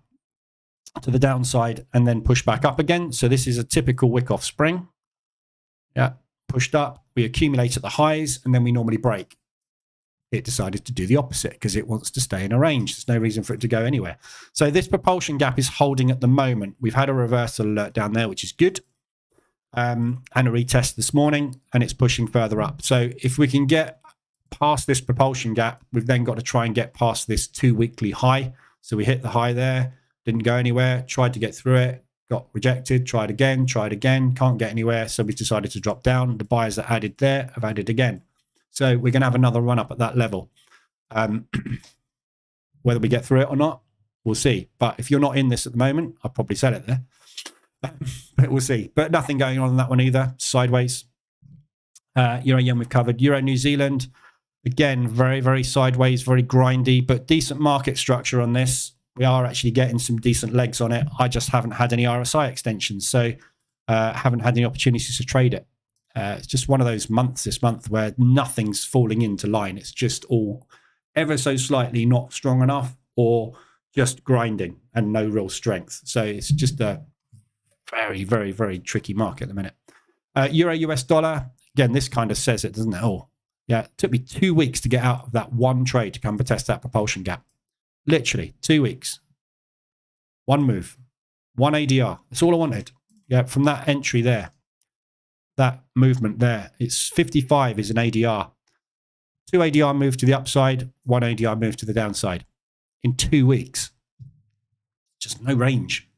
to the downside and then pushed back up again. So this is a typical wick-off spring. Yeah, pushed up. We accumulate at the highs and then we normally break. It decided to do the opposite because it wants to stay in a range. There's no reason for it to go anywhere. So this propulsion gap is holding at the moment. We've had a reversal alert down there, which is good. And a retest this morning, and it's pushing further up. So if we can get past this propulsion gap, we've then got to try and get past this 2 weekly high. So we hit the high there, didn't go anywhere, tried to get through it, got rejected, tried again, can't get anywhere. So we decided to drop down. The buyers that added there have added again. So we're going to have another run up at that level. Whether we get through it or not, we'll see. But if you're not in this at the moment, I'll probably sell it there. But we'll see. But nothing going on that one either. Sideways. Euro yen we've covered. Euro New Zealand, again, very, very sideways, very grindy, but decent market structure on this. We are actually getting some decent legs on it. I just haven't had any RSI extensions, so haven't had any opportunities to trade it. It's just one of those months this month where nothing's falling into line. It's just all ever so slightly not strong enough or just grinding and no real strength. So it's just a very, very, very tricky market at the minute. Euro US dollar, again, this kind of says it, doesn't it? Oh, yeah, it took me 2 weeks to get out of that one trade to come and test that propulsion gap. Literally 2 weeks. One move, one ADR. That's all I wanted. Yeah, from that entry there. That movement there, it's 55 is an ADR. 2 ADR move to the upside, 1 ADR move to the downside in 2 weeks. Just no range.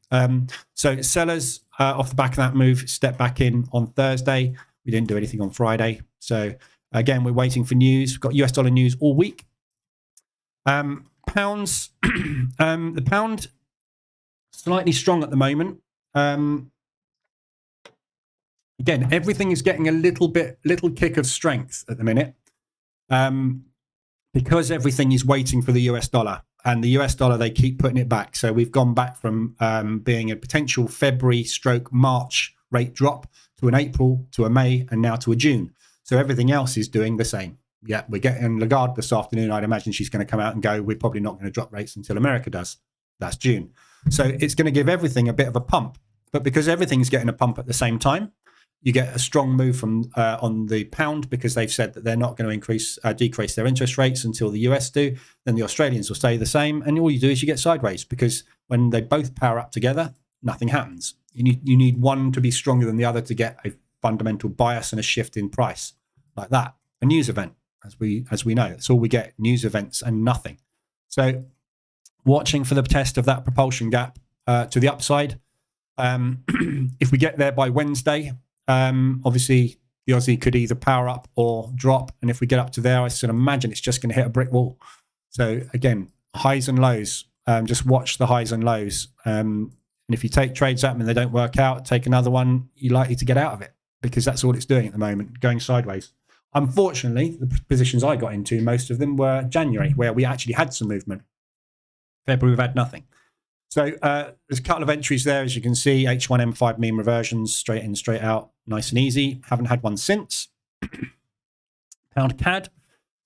So sellers off the back of that move, step back in on Thursday. We didn't do anything on Friday. So again, we're waiting for news. We've got US dollar news all week. Pounds, the pound slightly strong at the moment. Again, everything is getting a little kick of strength at the minute because everything is waiting for the US dollar. And the US dollar, they keep putting it back. So we've gone back from being a potential February/March rate drop to an April, to a May, and now to a June. So everything else is doing the same. Yeah, we're getting Lagarde this afternoon. I'd imagine she's going to come out and go, we're probably not going to drop rates until America does. That's June. So it's going to give everything a bit of a pump. But because everything's getting a pump at the same time, you get a strong move from on the pound because they've said that they're not going to decrease their interest rates until the US do. Then the Australians will stay the same. And all you do is you get sideways because when they both power up together, nothing happens. You need one to be stronger than the other to get a fundamental bias and a shift in price like that. A news event, as we know, that's all we get, news events and nothing. So watching for the test of that propulsion gap to the upside. If we get there by Wednesday, obviously the Aussie could either power up or drop. And if we get up to there, I should imagine it's just going to hit a brick wall. So again, highs and lows, just watch the highs and lows. And if you take trades at them and they don't work out, take another one, you're likely to get out of it because that's all it's doing at the moment, going sideways. Unfortunately, the positions I got into, most of them were January, where we actually had some movement. February, we've had nothing. So there's a couple of entries there, as you can see, H1M5 mean reversions, straight in, straight out, nice and easy. Haven't had one since. Pound CAD,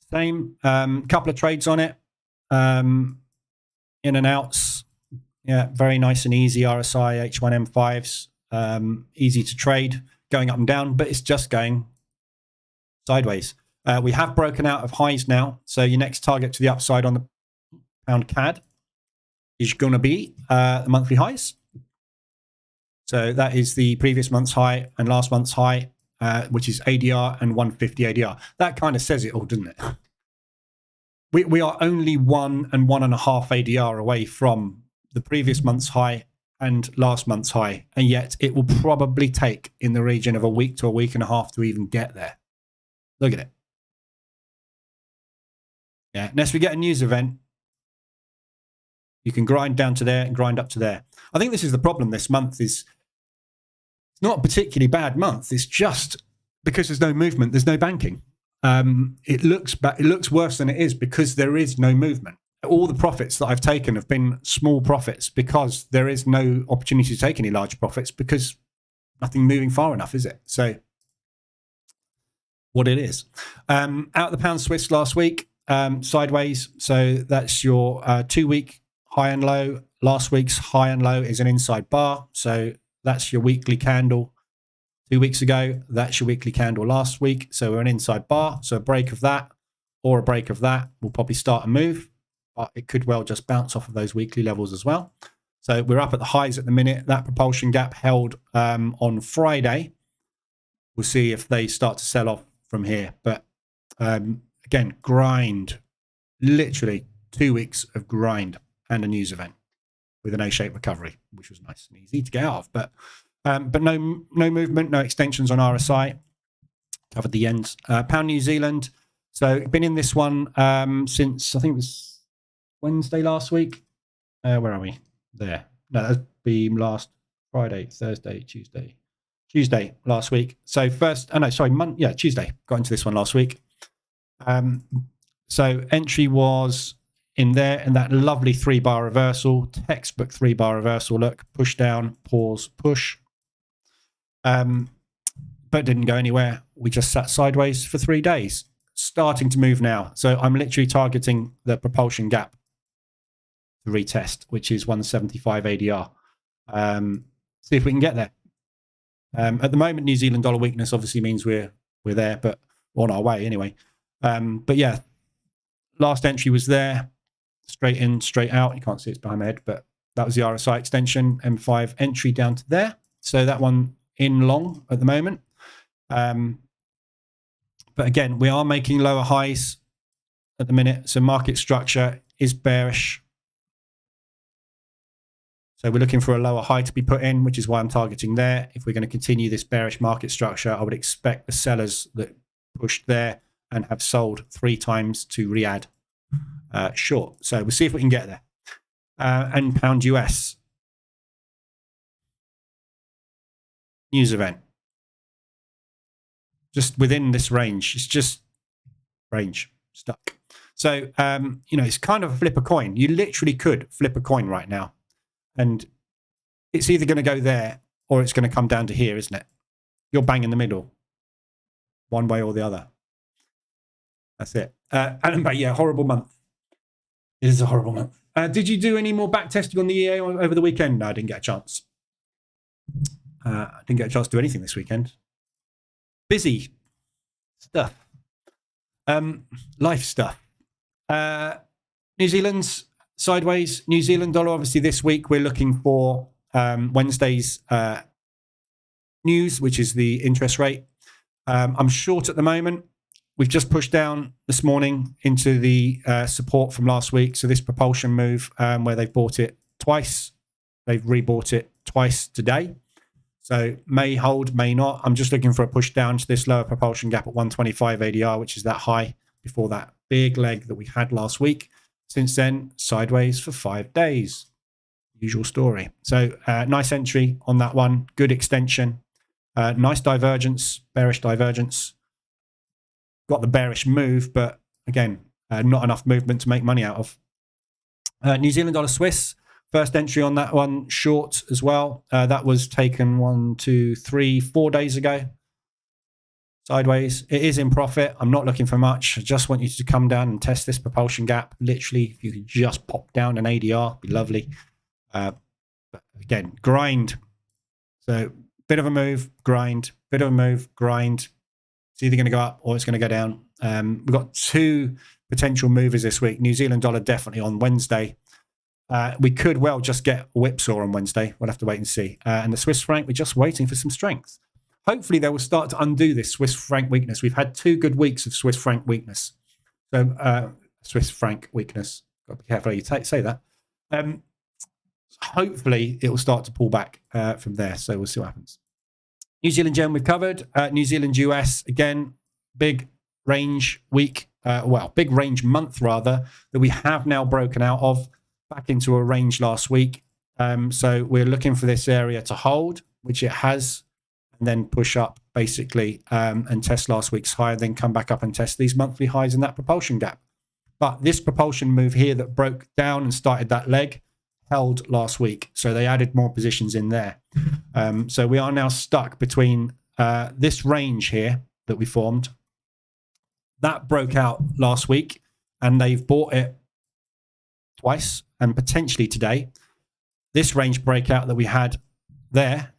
same. Couple of trades on it. In and outs. Yeah, very nice and easy. RSI, H1M5s. Easy to trade, going up and down, but it's just going sideways. We have broken out of highs now. So your next target to the upside on the pound CAD is going to be the monthly highs. So that is the previous month's high and last month's high, which is ADR and 150 ADR. That kind of says it all, doesn't it? We are only 1 and 1.5 ADR away from the previous month's high and last month's high, and yet it will probably take in the region of a week to a week and a half to even get there. Look at it. Yeah, unless we get a news event, you can grind down to there and grind up to there. I think this is the problem this month. Is it's not a particularly bad month. It's just because there's no movement, there's no banking. It looks worse than it is because there is no movement. All the profits that I've taken have been small profits because there is no opportunity to take any large profits because nothing moving far enough, is it? So what it is. Out the pound Swiss last week, sideways. So that's your 2-week high and low. Last week's high and low is an inside bar. So that's your weekly candle 2 weeks ago. That's your weekly candle last week. So we're an inside bar. So a break of that or a break of that will probably start a move. But it could well just bounce off of those weekly levels as well. So we're up at the highs at the minute. That propulsion gap held on Friday. We'll see if they start to sell off from here. But again, grind. Literally 2 weeks of grind and a news event with an A-shaped recovery, which was nice and easy to get out of. But no movement, no extensions on RSI. Covered the ends. Pound New Zealand. So been in this one since I think it was Wednesday last week. Where are we? There. No, that'd be last Friday, Thursday, Tuesday last week. So Tuesday. Got into this one last week. So entry was in there in that lovely 3-bar reversal, textbook 3-bar reversal. Look, push down, pause, push. But didn't go anywhere. We just sat sideways for 3 days. Starting to move now. So I'm literally targeting the propulsion gap to retest, which is 175 ADR. See if we can get there. At the moment, New Zealand dollar weakness obviously means we're there, but on our way anyway. But yeah, last entry was there. Straight in, straight out. You can't see it's behind my head, but that was the RSI extension. M5 entry down to there. So that one in long at the moment. But again, we are making lower highs at the minute. So market structure is bearish. So we're looking for a lower high to be put in, which is why I'm targeting there. If we're going to continue this bearish market structure, I would expect the sellers that pushed there and have sold 3 times to Riyadh short. So we'll see if we can get there. And pound US. News event. Just within this range. It's just range stuck. So, it's kind of a flip a coin. You literally could flip a coin right now. And it's either going to go there or it's going to come down to here, isn't it? You're bang in the middle. One way or the other. That's it. But yeah, horrible month. It is a horrible month. Did you do any more back testing on the EA over the weekend? No, I didn't get a chance. I didn't get a chance to do anything this weekend. Busy stuff. Life stuff. New Zealand's sideways. New Zealand dollar, obviously this week we're looking for Wednesday's news, which is the interest rate. I'm short at the moment. We've just pushed down this morning into the support from last week. So this propulsion move where they've bought it twice. They've rebought it twice today. So may hold, may not. I'm just looking for a push down to this lower propulsion gap at 125 ADR, which is that high before that big leg that we had last week. Since then, sideways for 5 days. Usual story. So nice entry on that one. Good extension. Nice divergence, bearish divergence. Got the bearish move, but again, not enough movement to make money out of. New Zealand dollar Swiss. First entry on that one, short as well. That was taken 1, 2, 3, 4 days ago. Sideways. It is in profit. I'm not looking for much. I just want you to come down and test this propulsion gap. Literally, if you could just pop down an ADR, it'd be lovely. But again, grind. So bit of a move, grind. Bit of a move, grind. It's either going to go up or it's going to go down. We've got two potential movers this week. New Zealand dollar definitely on Wednesday. We could well just get a whipsaw on Wednesday. We'll have to wait and see. And the Swiss franc, we're just waiting for some strength. Hopefully, they will start to undo this Swiss franc weakness. We've had 2 good weeks of Swiss franc weakness. So, Swiss franc weakness. Got to be careful how you say that. Hopefully, it will start to pull back from there. So, we'll see what happens. New Zealand yen we've covered. New Zealand US, again, big range week. Big range month, rather, that we have now broken out of. Back into a range last week. So we're looking for this area to hold, which it has, and then push up basically and test last week's high, then come back up and test these monthly highs in that propulsion gap. But this propulsion move here that broke down and started that leg held last week. So they added more positions in there. So we are now stuck between this range here that we formed. That broke out last week and they've bought it twice and potentially today. This range breakout that we had there,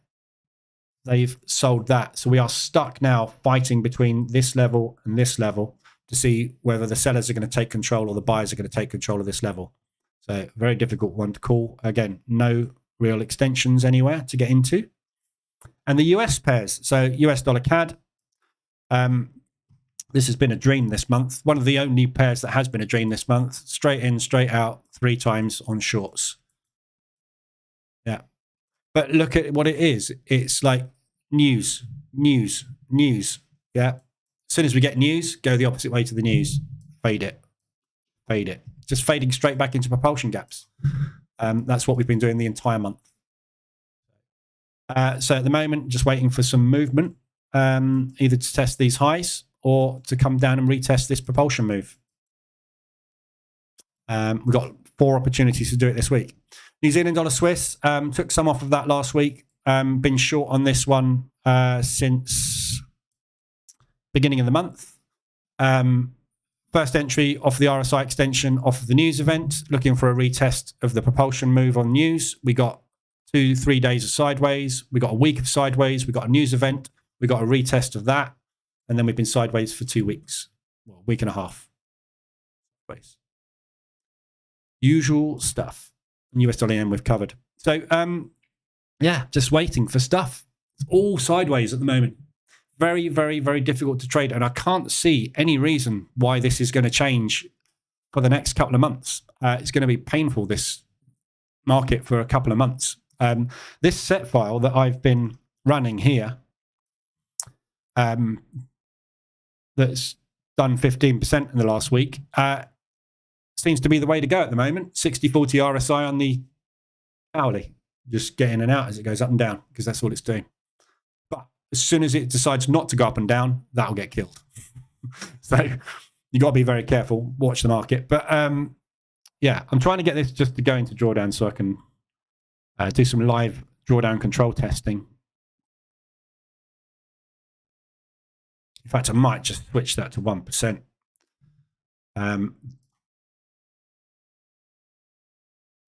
they've sold that. So we are stuck now fighting between this level and this level to see whether the sellers are going to take control or the buyers are going to take control of this level. So very difficult one to call. Again, no real extensions anywhere to get into. And the US pairs, so US dollar CAD, this has been a dream this month. One of the only pairs that has been a dream this month. Straight in, straight out, 3 times on shorts. Yeah. But look at what it is. It's like news. Yeah. As soon as we get news, go the opposite way to the news. Fade it. Just fading straight back into propulsion gaps. That's what we've been doing the entire month. So at the moment, just waiting for some movement, either to test these highs or to come down and retest this propulsion move. We've got 4 opportunities to do it this week. New Zealand dollar Swiss, took some off of that last week. Been short on this one since beginning of the month. First entry off the RSI extension off of the news event, looking for a retest of the propulsion move on news. We got 2-3 days of sideways. We got a week of sideways. We got a news event. We got a retest of that. And then we've been sideways for 2 weeks, well, a week and a half. Usual stuff. US dollar yen we've covered. So, yeah, just waiting for stuff. It's all sideways at the moment. Very, very, very difficult to trade. And I can't see any reason why this is going to change for the next couple of months. It's going to be painful, this market, for a couple of months. This set file that I've been running here, that's done 15% in the last week, seems to be the way to go at the moment. 60-40 RSI on the hourly, just get in and out as it goes up and down, because that's all it's doing. But as soon as it decides not to go up and down, that'll get killed. So you got to be very careful, watch the market. But yeah, I'm trying to get this just to go into drawdown so I can do some live drawdown control testing. In fact, I might just switch that to 1%.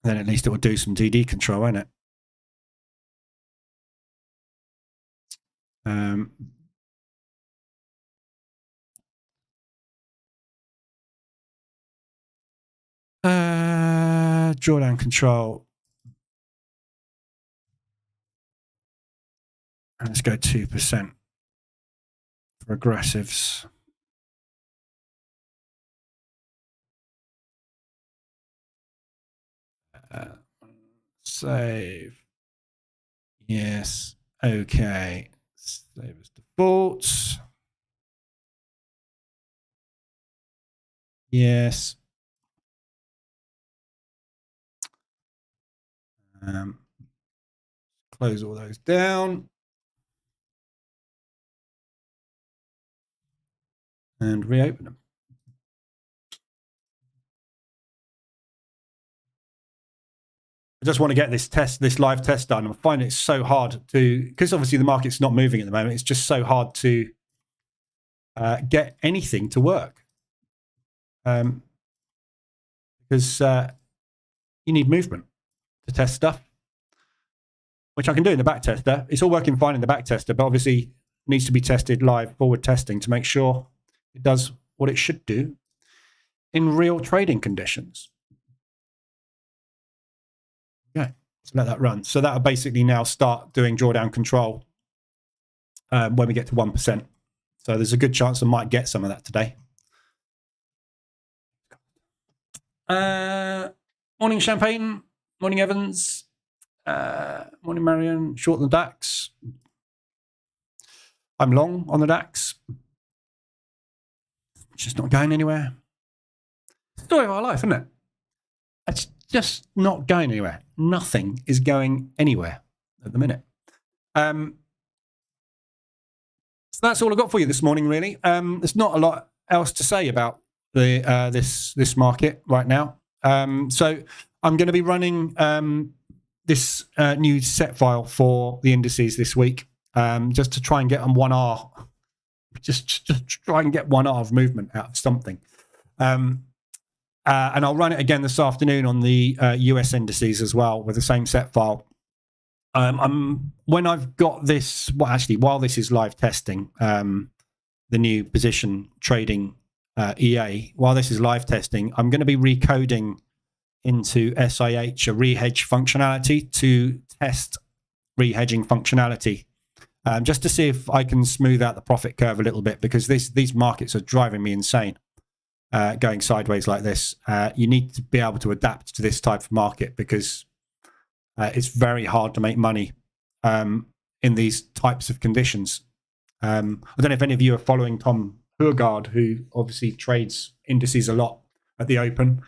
Then at least it will do some DD control, won't it? Drawdown control. And let's go 2% for aggressives. Save. Yes. Okay. Save as default. Yes. Close all those down. And reopen them. I just want to get this live test done. I find it so hard to, because obviously the market's not moving at the moment. It's just so hard to get anything to work. Because you need movement to test stuff, which I can do in the back tester. It's all working fine in the back tester, but obviously needs to be tested live, forward testing, to make sure it does what it should do in real trading conditions. Okay, so let that run. So that'll basically now start doing drawdown control when we get to 1%. So there's a good chance I might get some of that today. Morning, Champagne. Morning, Evans. Morning, Marion. Short the DAX. I'm long on the DAX. It's just not going anywhere. Story of our life, isn't it? It's just not going anywhere. Nothing is going anywhere at the minute. So that's all I got for you this morning, really. There's not a lot else to say about the this market right now. So I'm going to be running this new set file for the indices this week, just to try and get on 1R. Just try and get 1R of movement out of something. And I'll run it again this afternoon on the US indices as well with the same set file. When I've got this, well, actually, while this is live testing, the new position trading EA, while this is live testing, I'm going to be recoding into SIH a rehedge functionality to test rehedging functionality, just to see if I can smooth out the profit curve a little bit, because these markets are driving me insane. Going sideways like this, you need to be able to adapt to this type of market, because it's very hard to make money in these types of conditions. I don't know if any of you are following Tom Hurgaard, who obviously trades indices a lot at the open.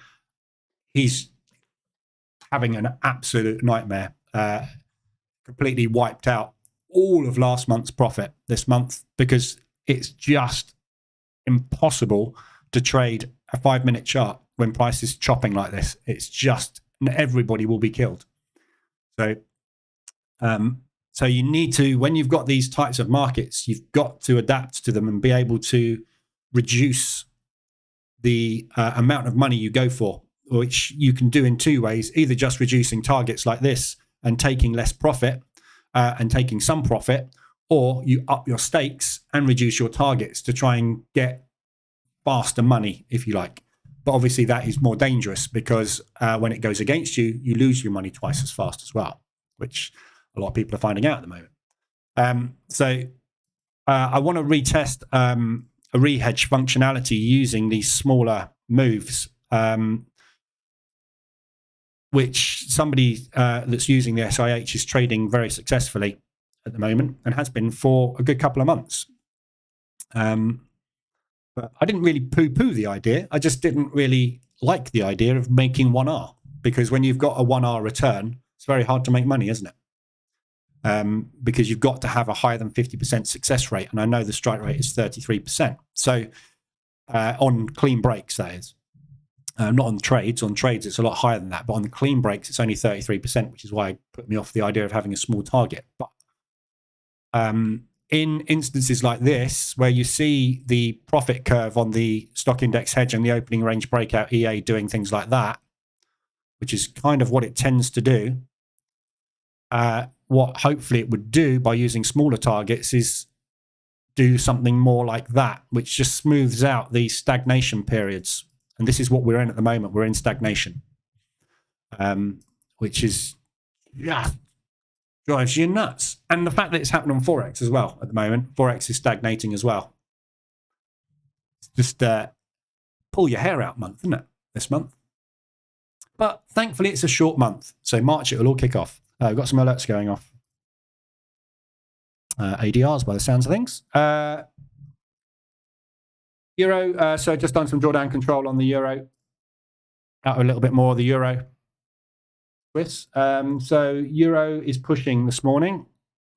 He's having an absolute nightmare. Completely wiped out all of last month's profit this month, because it's just impossible to trade a 5-minute chart when price is chopping like this. It's just, everybody will be killed. So, so you need to, when you've got these types of markets, you've got to adapt to them and be able to reduce the amount of money you go for, which you can do in two ways: either just reducing targets like this and taking less profit and taking some profit, or you up your stakes and reduce your targets to try and get faster money, if you like. But obviously that is more dangerous, because when it goes against you, you lose your money twice as fast as well, which a lot of people are finding out at the moment. So I want to retest a rehedge functionality using these smaller moves, which somebody that's using the SIH is trading very successfully at the moment, and has been for a good couple of months. But I didn't really poo-poo the idea. I just didn't really like the idea of making 1R, because when you've got a 1R return, it's very hard to make money, isn't it? Because you've got to have a higher than 50% success rate. And I know the strike rate is 33%. So on clean breaks, that is. Not on trades. On trades, it's a lot higher than that. But on the clean breaks, it's only 33%, which is why it put me off the idea of having a small target. But in instances like this, where you see the profit curve on the stock index hedge and the opening range breakout EA doing things like that, which is kind of what it tends to do, what hopefully it would do by using smaller targets is do something more like that, which just smooths out these stagnation periods. And this is what we're in at the moment. We're in stagnation, which is, yeah, drives you nuts. And the fact that it's happened on Forex as well at the moment, Forex is stagnating as well. It's just pull your hair out month, isn't it, this month? But thankfully it's a short month. So March, it will all kick off. We've got some alerts going off. ADRs by the sounds of things. Euro, so just done some drawdown control on the euro. Out a little bit more of the euro. Swiss. So euro is pushing this morning.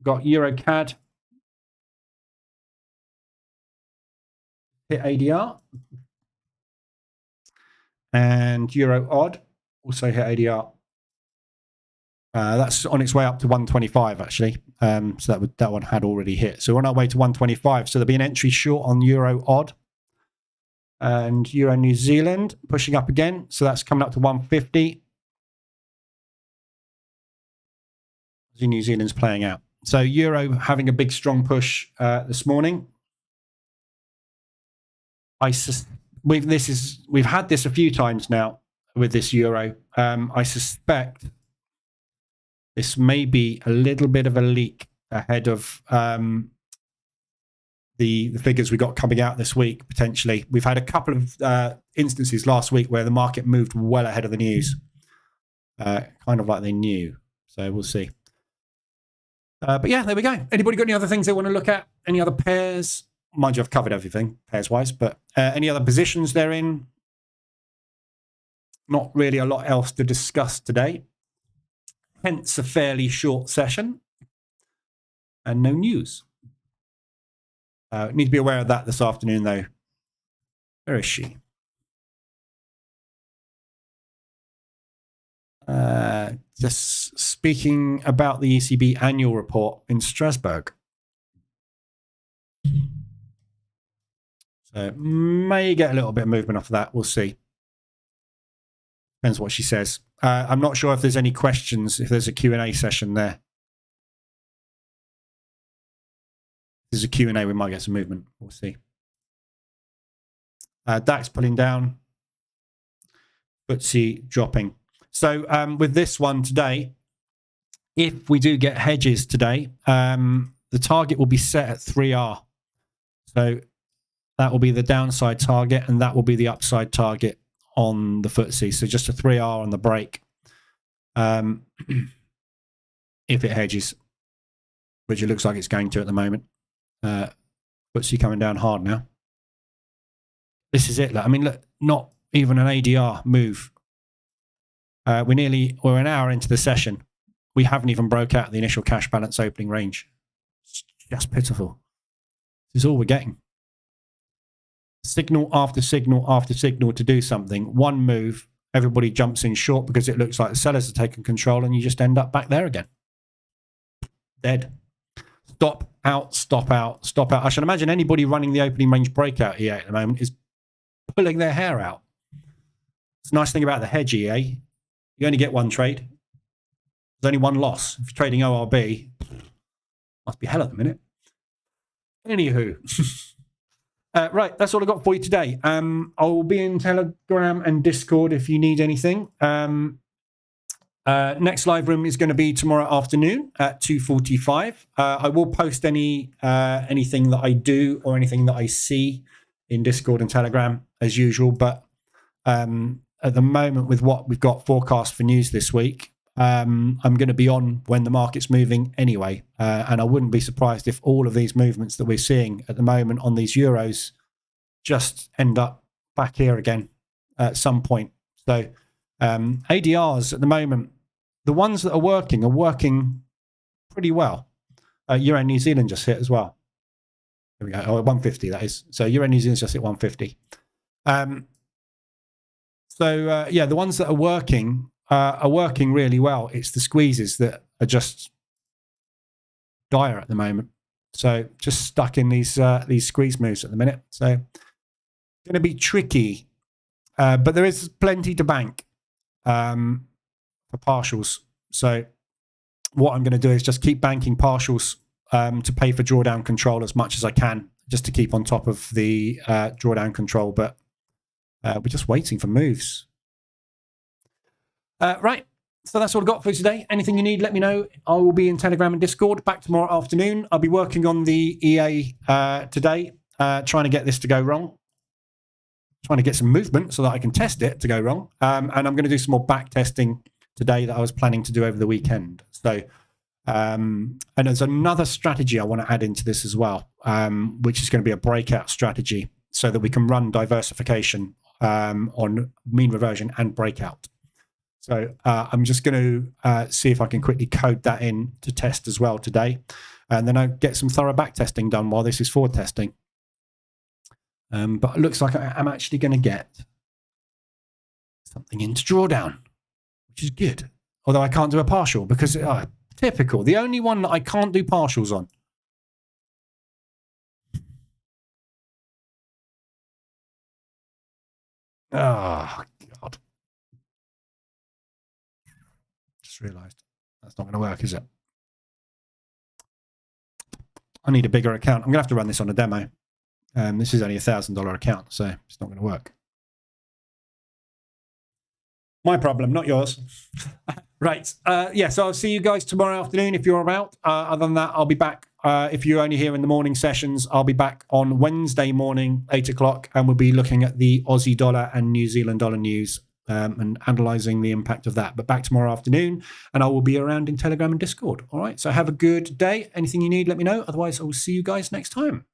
Got euro CAD. Hit ADR. And euro odd also hit ADR. That's on its way up to 125 actually. So that one had already hit. So we're on our way to 125. So there'll be an entry short on euro odd. And euro New Zealand pushing up again. So that's coming up to 150. New Zealand's playing out. So euro having a big strong push this morning. We've had this a few times now with this euro. I suspect this may be a little bit of a leak ahead of the figures we got coming out this week, potentially. We've had a couple of instances last week where the market moved well ahead of the news, kind of like they knew. So we'll see. But yeah, there we go. Anybody got any other things they want to look at? Any other pairs? Mind you, I've covered everything pairs-wise, but any other positions they're in? Not really a lot else to discuss today. Hence a fairly short session and no news. Need to be aware of that this afternoon, though. Where is she? Just speaking about the ECB annual report in Strasbourg. So may get a little bit of movement off of that. We'll see. Depends what she says. I'm not sure if there's any questions, if there's a Q&A session there. If there's a Q&A, we might get some movement. We'll see. DAX pulling down. FTSE dropping. So with this one today, if we do get hedges today, the target will be set at 3R. So that will be the downside target, and that will be the upside target on the FTSE. So just a 3R on the break. If it hedges, which it looks like it's going to at the moment. FTSE coming down hard now. This is it. I mean, look, not even an ADR move. We're an hour into the session. We haven't even broke out the initial cash balance opening range. It's just pitiful. This is all we're getting. Signal after signal after signal to do something. One move, everybody jumps in short because it looks like the sellers are taking control, and you just end up back there again. Dead. Stop out, stop out, stop out. I should imagine anybody running the opening range breakout EA at the moment is pulling their hair out. It's a nice thing about the hedge EA. You only get one trade. There's only one loss. If you're trading ORB, must be hell at the minute. Anywho. Right, that's all I got for you today. I'll be in Telegram and Discord if you need anything. Next live room is going to be tomorrow afternoon at 2:45. I will post anything that I do or anything that I see in Discord and Telegram as usual. But at the moment, with what we've got forecast for news this week, I'm going to be on when the market's moving anyway. And I wouldn't be surprised if all of these movements that we're seeing at the moment on these euros just end up back here again at some point. So ADRs at the moment, the ones that are working pretty well. Euro New Zealand just hit as well. There we go. Oh, 150 that is. So Euro New Zealand's just hit 150. Yeah, the ones that are working really well. It's the squeezes that are just dire at the moment. So just stuck in these squeeze moves at the minute. So going to be tricky, but there is plenty to bank for partials. So what I'm going to do is just keep banking partials to pay for drawdown control as much as I can, just to keep on top of the drawdown control. But we're just waiting for moves. Right. So that's all I've got for you today. Anything you need, let me know. I will be in Telegram and Discord. Back tomorrow afternoon. I'll be working on the EA today, trying to get this to go wrong. Trying to get some movement so that I can test it to go wrong. And I'm going to do some more back testing today that I was planning to do over the weekend. So, and there's another strategy I want to add into this as well, which is going to be a breakout strategy so that we can run diversification on mean reversion and breakout. So I'm just going to see if I can quickly code that in to test as well today. And then I'll get some thorough back testing done while this is forward testing. But it looks like I'm actually going to get something into drawdown, which is good. Although I can't do a partial because, typical. The only one that I can't do partials on. Oh, God. Just realised that's not going to work, is it? I need a bigger account. I'm going to have to run this on a demo. This is only $1,000 account, so it's not going to work. My problem, not yours. Right. So I'll see you guys tomorrow afternoon if you're about. Other than that, I'll be back. If you're only here in the morning sessions, I'll be back on Wednesday morning, 8 o'clock, and we'll be looking at the Aussie dollar and New Zealand dollar news and analysing the impact of that. But back tomorrow afternoon, and I will be around in Telegram and Discord. All right. So have a good day. Anything you need, let me know. Otherwise, I will see you guys next time.